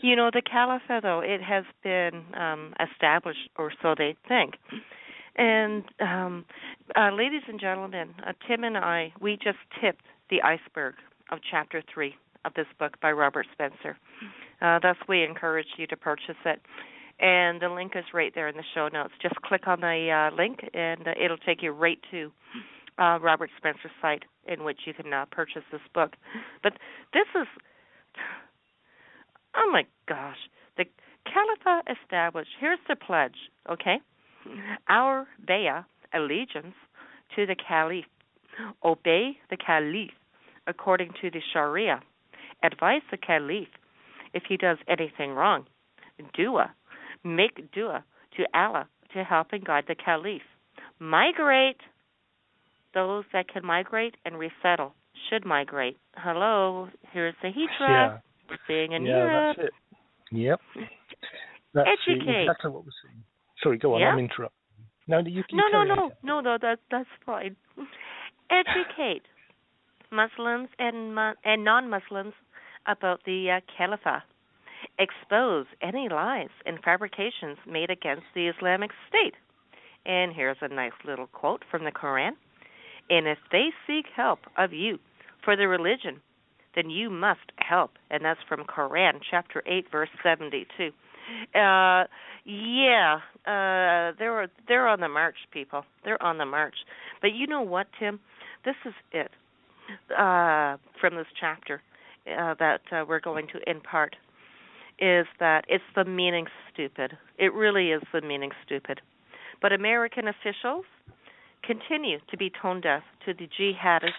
You know, the Caliphate, though, it has been established, or so they think. And ladies and gentlemen, Tim and I, we just tipped the iceberg of Chapter 3 of this book by Robert Spencer. Thus, we encourage you to purchase it. And the link is right there in the show notes. Just click on the link, and it'll take you right to Robert Spencer's site, in which you can purchase this book. But this is, oh my gosh, the Caliphate established, here's the pledge, okay? Our bay'ah, allegiance to the Caliph. Obey the Caliph according to the Sharia. Advise the Caliph if he does anything wrong. Dua. Make dua to Allah to help and guide the Caliph. Migrate. Those that can migrate and resettle should migrate. Hello, here's the Hijra. Yeah. We're seeing in Europe. That's it. Yep. That's Educate. exactly what we're seeing. Sorry, go on. Yeah? I'm interrupting. No, you can No, that's fine. Educate Muslims and non-Muslims about the Caliphate. Expose any lies and fabrications made against the Islamic State. And here's a nice little quote from the Quran. And if they seek help of you for the religion, then you must help. And that's from Quran, chapter 8, verse 72. They're on the march, people. They're on the march. But you know what, Tim? This is it from this chapter that we're going to impart, is that it's the meaning stupid. It really is the meaning stupid. But American officials continue to be tone deaf to the jihadist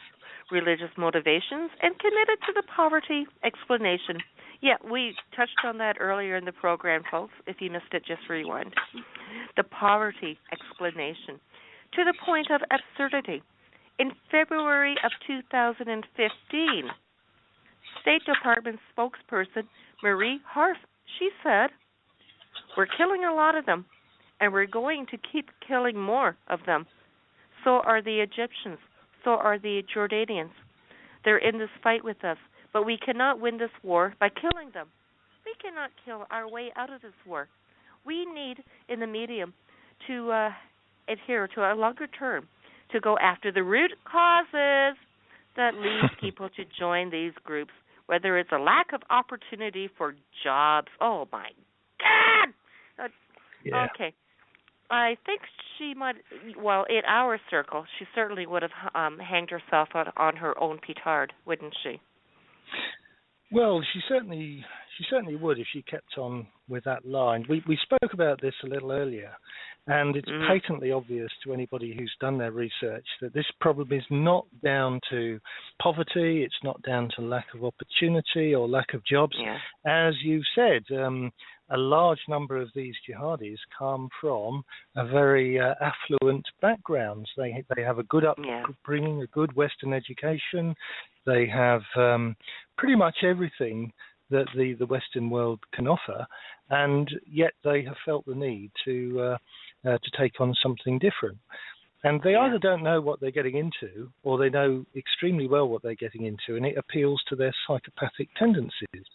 religious motivations and committed to the poverty explanation. Yeah, we touched on that earlier in the program, folks. If you missed it, just rewind. The poverty explanation to the point of absurdity. In February of 2015, State Department spokesperson Marie Harf, she said, "We're killing a lot of them, and we're going to keep killing more of them. So are the Egyptians. So are the Jordanians. They're in this fight with us, but we cannot win this war by killing them. We cannot kill our way out of this war. We need, in the medium, to adhere to a longer term, to go after the root causes that lead people to join these groups, whether it's a lack of opportunity for jobs." Oh, my God! Yeah. Okay. I think she might, well, in our circle, she certainly would have hanged herself on her own petard, wouldn't she? Well, she certainly would if she kept on with that line. We spoke about this a little earlier, and it's patently obvious to anybody who's done their research that this problem is not down to poverty, it's not down to lack of opportunity or lack of jobs. Yeah. As you've said, a large number of these jihadis come from a very affluent backgrounds. They have a good upbringing, a good Western education. They have pretty much everything that the Western world can offer, and yet they have felt the need to take on something different. And they either don't know what they're getting into, or they know extremely well what they're getting into, and it appeals to their psychopathic tendencies.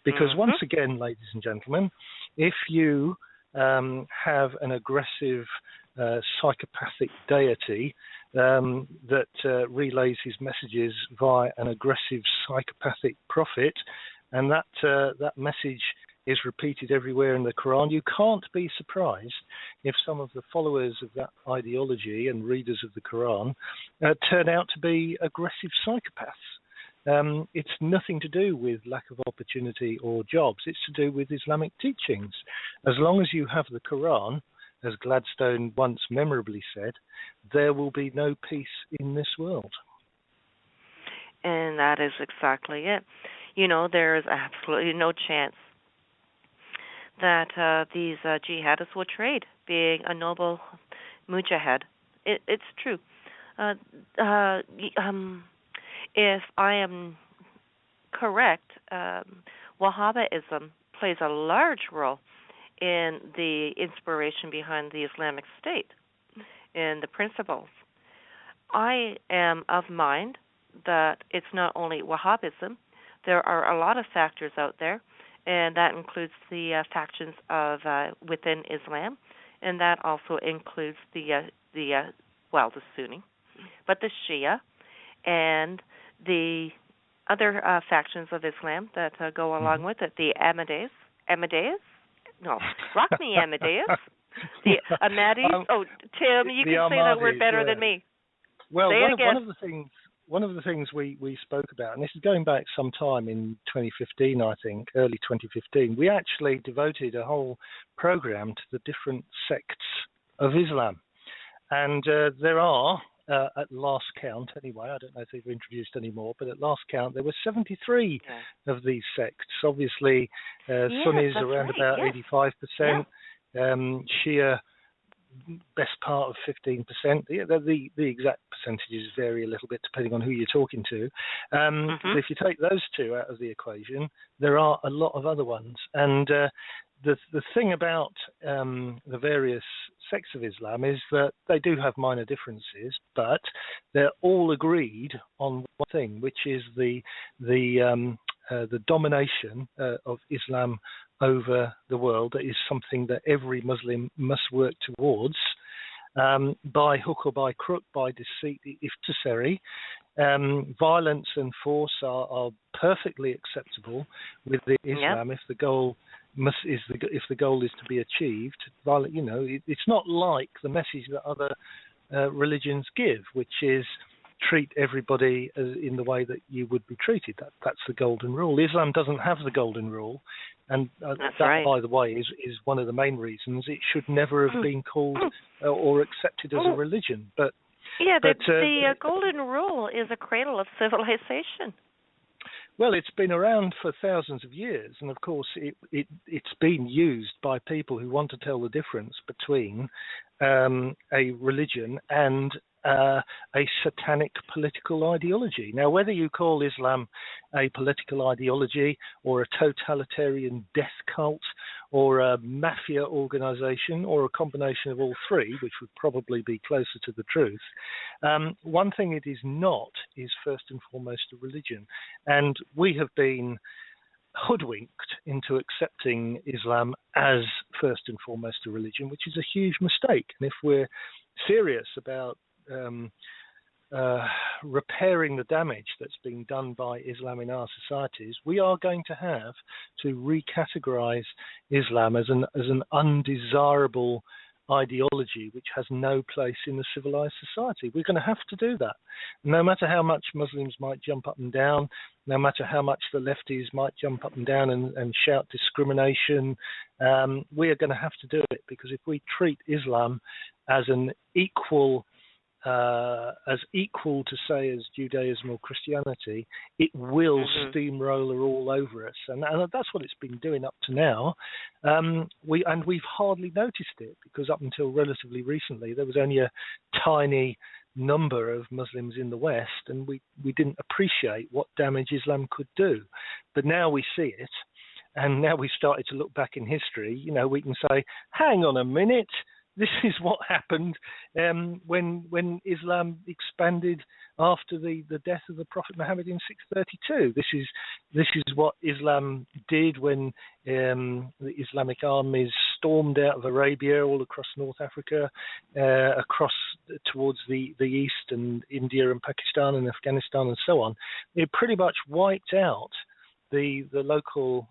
Because once again, ladies and gentlemen, if you have an aggressive psychopathic deity that relays his messages via an aggressive psychopathic prophet, and that message is repeated everywhere in the Quran, you can't be surprised if some of the followers of that ideology and readers of the Quran turn out to be aggressive psychopaths. It's nothing to do with lack of opportunity or jobs. It's to do with Islamic teachings. As long as you have the Quran, as Gladstone once memorably said, there will be no peace in this world. And that is exactly it. You know, there is absolutely no chance that these jihadists will trade being a noble mujahid. It's true. If I am correct, Wahhabism plays a large role in the inspiration behind the Islamic State and the principles. I am of mind that it's not only Wahhabism. There are a lot of factors out there, and that includes the factions of within Islam, and that also includes the Sunni, but the Shia and the other factions of Islam that go along with it. The Ahmadis? No, rock me, Ahmadis. The Ahmadis. Tim, you can say that word better than me. Well, say one of the things one of the things we spoke about, and this is going back some time in 2015, I think, early 2015, we actually devoted a whole program to the different sects of Islam. And there are, at last count anyway, I don't know if they've introduced any more, but at last count there were 73 of these sects. Obviously, Sunnis around about 85%, Shia best part of 15%. The exact percentages vary a little bit depending on who you're talking to. But if you take those two out of the equation, there are a lot of other ones. And the thing about the various sects of Islam is that they do have minor differences, but they're all agreed on one thing, which is the domination of Islam over the world. That is something that every Muslim must work towards, by hook or by crook, by deceit, if necessary. Violence and force are perfectly acceptable with Islam if the goal if the goal is to be achieved. It's not like the message that other religions give, which is treat everybody in the way that you would be treated. That's the golden rule. Islam doesn't have the golden rule, and that, by the way, is one of the main reasons it should never have been called or accepted as a religion. But the golden rule is a cradle of civilization. Well, it's been around for thousands of years, and of course it's been used by people who want to tell the difference between a religion and a satanic political ideology. Now, whether you call Islam a political ideology or a totalitarian death cult or a mafia organization or a combination of all three, which would probably be closer to the truth, one thing it is not is first and foremost a religion. And we have been hoodwinked into accepting Islam as first and foremost a religion, which is a huge mistake. And if we're serious about repairing the damage that's being done by Islam in our societies, we are going to have to recategorize Islam as an undesirable ideology which has no place in a civilized society. We're going to have to do that. No matter how much Muslims might jump up and down, no matter how much the lefties might jump up and down and shout discrimination, we are going to have to do it, because if we treat Islam as an equal to, say, as Judaism or Christianity, it will steamroller all over us, and that's what it's been doing up to now. We've hardly noticed it, because up until relatively recently there was only a tiny number of Muslims in the West, and we didn't appreciate what damage Islam could do. But now we see it, and now we've started to look back in history. We can say, hang on a minute, this is what happened when Islam expanded after the death of the Prophet Muhammad in 632. This is what Islam did when the Islamic armies stormed out of Arabia all across North Africa, across towards the east and India and Pakistan and Afghanistan and so on. It pretty much wiped out the local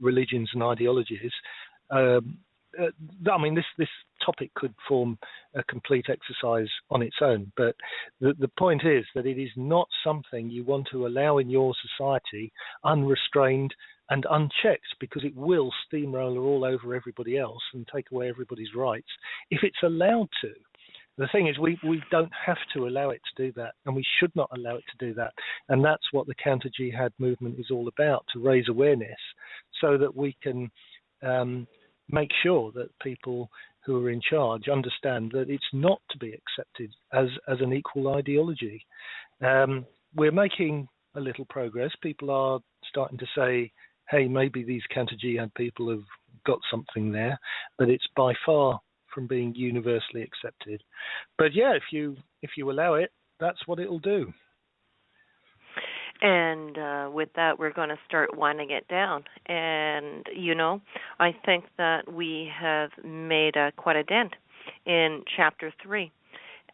religions and ideologies. This topic could form a complete exercise on its own, but the point is that it is not something you want to allow in your society unrestrained and unchecked, because it will steamroller all over everybody else and take away everybody's rights if it's allowed to. The thing is, we don't have to allow it to do that, and we should not allow it to do that. And that's what the counter-jihad movement is all about, to raise awareness so that we can make sure that people who are in charge understand that it's not to be accepted as an equal ideology. We're making a little progress. People are starting to say, hey, maybe these counter-jihad people have got something there, but it's by far from being universally accepted. But yeah, if you allow it, that's what it'll do. And with that, we're going to start winding it down. And, I think that we have made quite a dent in Chapter 3.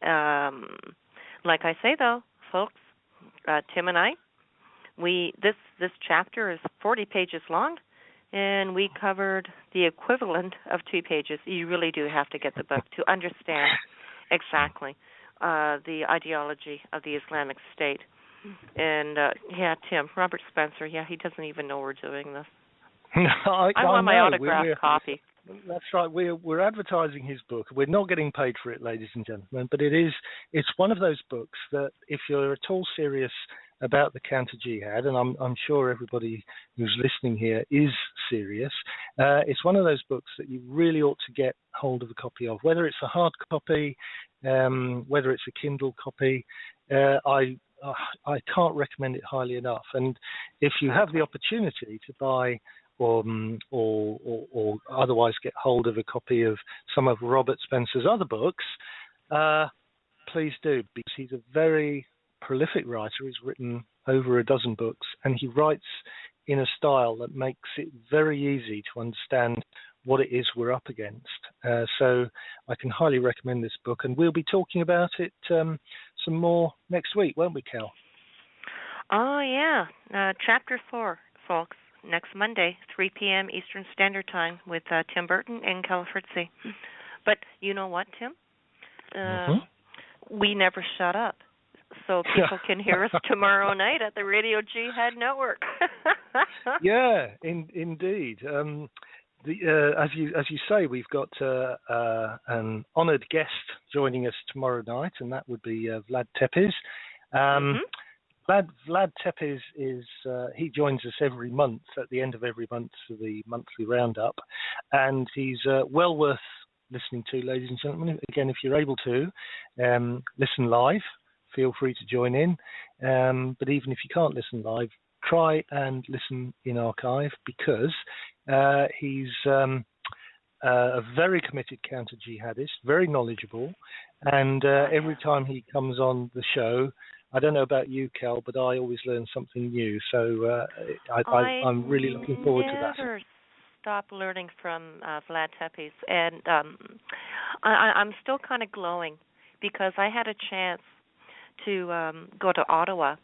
Like I say, though, folks, Tim and I, this chapter is 40 pages long, and we covered the equivalent of 2 pages. You really do have to get the book to understand exactly the ideology of the Islamic State. And, Tim, Robert Spencer, he doesn't even know we're doing this. I want my autographed copy. That's right. We're advertising his book. We're not getting paid for it, ladies and gentlemen, but it's one of those books that if you're at all serious about the counter-jihad, and I'm sure everybody who's listening here is serious, it's one of those books that you really ought to get hold of a copy of, whether it's a hard copy, whether it's a Kindle copy. I can't recommend it highly enough. And if you have the opportunity to buy or otherwise get hold of a copy of some of Robert Spencer's other books, please do, because he's a very prolific writer. He's written over a dozen books, and he writes in a style that makes it very easy to understand what it is we're up against. So I can highly recommend this book, and we'll be talking about it some more next week, won't we, Cal? Oh, yeah. Chapter 4, folks. Next Monday, 3 p.m. Eastern Standard Time with Tim Burton and Cal Fritzy. But you know what, Tim? We never shut up. So people can hear us tomorrow night at the Radio Jihad Network. Yeah, indeed. As you say, we've got an honoured guest joining us tomorrow night, and that would be Vlad Tepes. Vlad Tepes he joins us every month at the end of every month for the monthly roundup, and he's well worth listening to, ladies and gentlemen. Again, if you're able to listen live, feel free to join in. But even if you can't listen live, try and listen in archive, because he's a very committed counter-jihadist, very knowledgeable, and every time he comes on the show, I don't know about you, Cal, but I always learn something new. So I'm really looking forward to that. Never stop learning from Vlad Tepes, and I'm still kind of glowing because I had a chance to go to Ottawa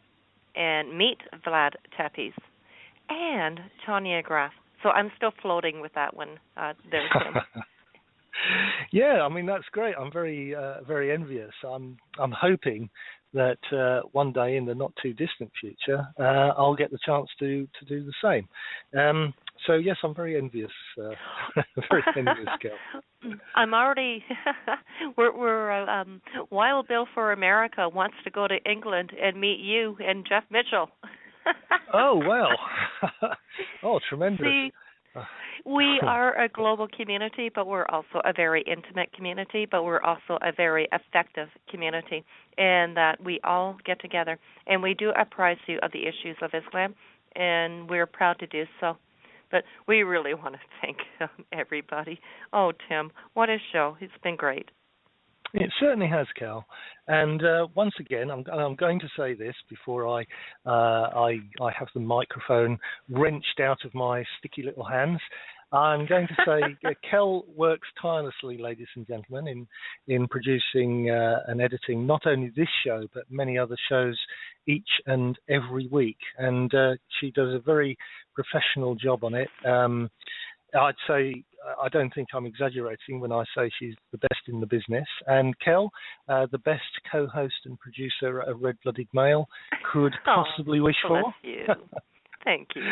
and meet Vlad Tepes and Tanya Graff. So I'm still floating with that one. There's him. Yeah, I mean, that's great. I'm very very envious. I'm hoping that one day in the not too distant future, I'll get the chance to do the same. So yes, I'm very envious. Very envious, Gal. I'm already. we're Wild Bill for America wants to go to England and meet you and Jeff Mitchell. Oh well. Oh, tremendous. See, we are a global community, but we're also a very intimate community, but we're also a very effective community, and that we all get together, and we do apprise you of the issues of Islam, and we're proud to do so. But we really want to thank everybody. Oh, Tim, what a show. It's been great. It certainly has, Cal. And once again, I'm going to say this before I have the microphone wrenched out of my sticky little hands. I'm going to say Kel works tirelessly, ladies and gentlemen, in producing and editing not only this show, but many other shows each and every week. And she does a very professional job on it. I'd say, I don't think I'm exaggerating when I say she's the best in the business. And Kel, the best co-host and producer a Red-Blooded Male could possibly wish for. You. Thank you.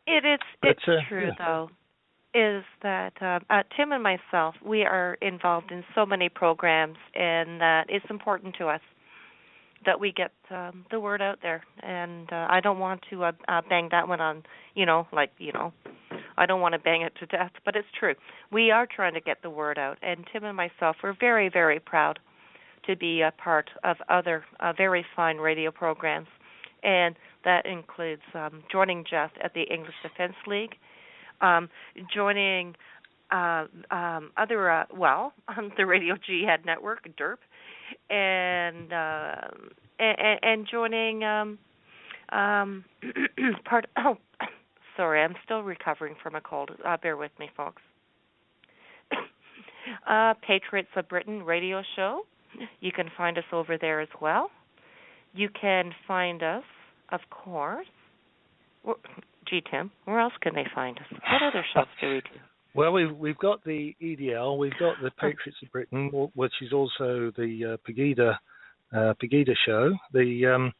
It's true, though, is that Tim and myself, we are involved in so many programs, and that it's important to us that we get the word out there. And I don't want to bang that one on, I don't want to bang it to death, but it's true. We are trying to get the word out, and Tim and myself, we're very, very proud to be a part of other very fine radio programs, and that includes joining Jeff at the English Defense League, joining on the Radio Jihad Network, DERP, and joining sorry, I'm still recovering from a cold. Bear with me, folks. Patriots of Britain radio show. You can find us over there as well. You can find us, of course. Gee, Tim, where else can they find us? What other shows do we do? Well, we've got the EDL, we've got the Patriots of Britain, which is also the Pegida show, the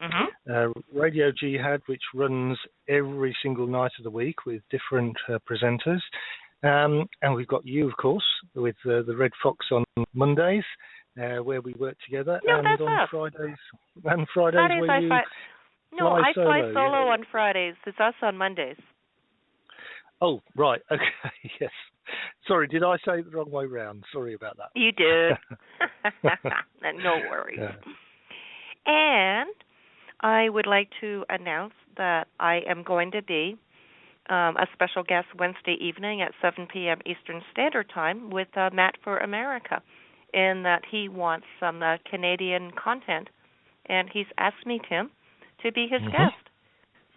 Radio Jihad, which runs every single night of the week with different presenters, and we've got you, of course, with the Red Fox on Mondays, where we work together, No, and that's on us. Fridays where I you fly. No, I fly solo, solo yeah. on Fridays. It's us on Mondays. Oh, right, okay, yes. Sorry, did I say it the wrong way round? Sorry about that. You did. No worries. Yeah. And I would like to announce that I am going to be a special guest Wednesday evening at 7 p.m. Eastern Standard Time with Matt for America, in that he wants some Canadian content, and he's asked me, Tim, to be his guest.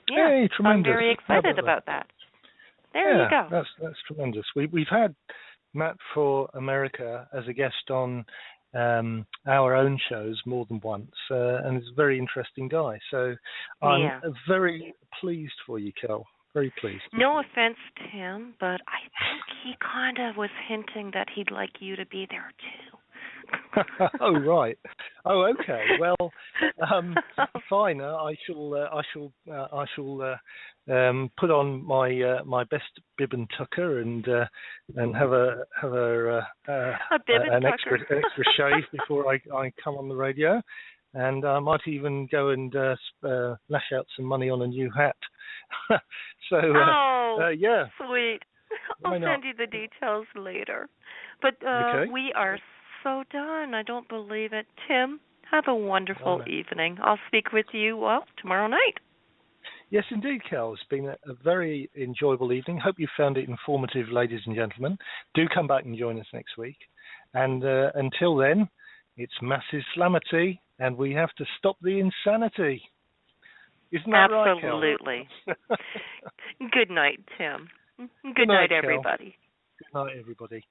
Yeah, hey, tremendous. I'm very excited about that. There you go. That's tremendous. We've had Matt for America as a guest on our own shows more than once, and he's a very interesting guy. So I'm very pleased for you, Kel. Very pleased. No offense, Tim, but I think he kind of was hinting that he'd like you to be there too. Oh right. Oh okay. Well, fine. I shall put on my best bib and tucker and have an extra shave before I come on the radio, and I might even go and lash out some money on a new hat. So yeah. Sweet. I'll send you the details later. But we are so done. I don't believe it. Tim, have a wonderful evening. I'll speak with you, tomorrow night. Yes, indeed, Kel. It's been a very enjoyable evening. Hope you found it informative, ladies and gentlemen. Do come back and join us next week. And until then, it's massive slamity, and we have to stop the insanity. Isn't that right, Kel? Absolutely. Good night, Tim. Good night, everybody. Good night, everybody.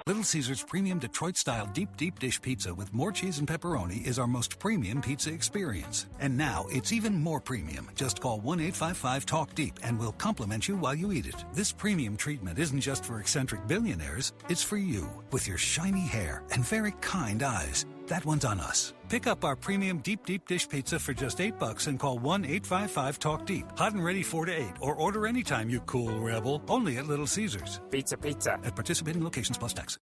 Little Caesars Premium Detroit-style deep dish pizza with more cheese and pepperoni is our most premium pizza experience. And now it's even more premium. Just call 1-855-TALK-DEEP and we'll compliment you while you eat it. This premium treatment isn't just for eccentric billionaires. It's for you, with your shiny hair and very kind eyes. That one's on us. Pick up our premium deep dish pizza for just $8 and call 1-855-TALK-DEEP. Hot and ready 4 to 8, or order anytime, you cool rebel. Only at Little Caesars. Pizza. At participating locations plus tax.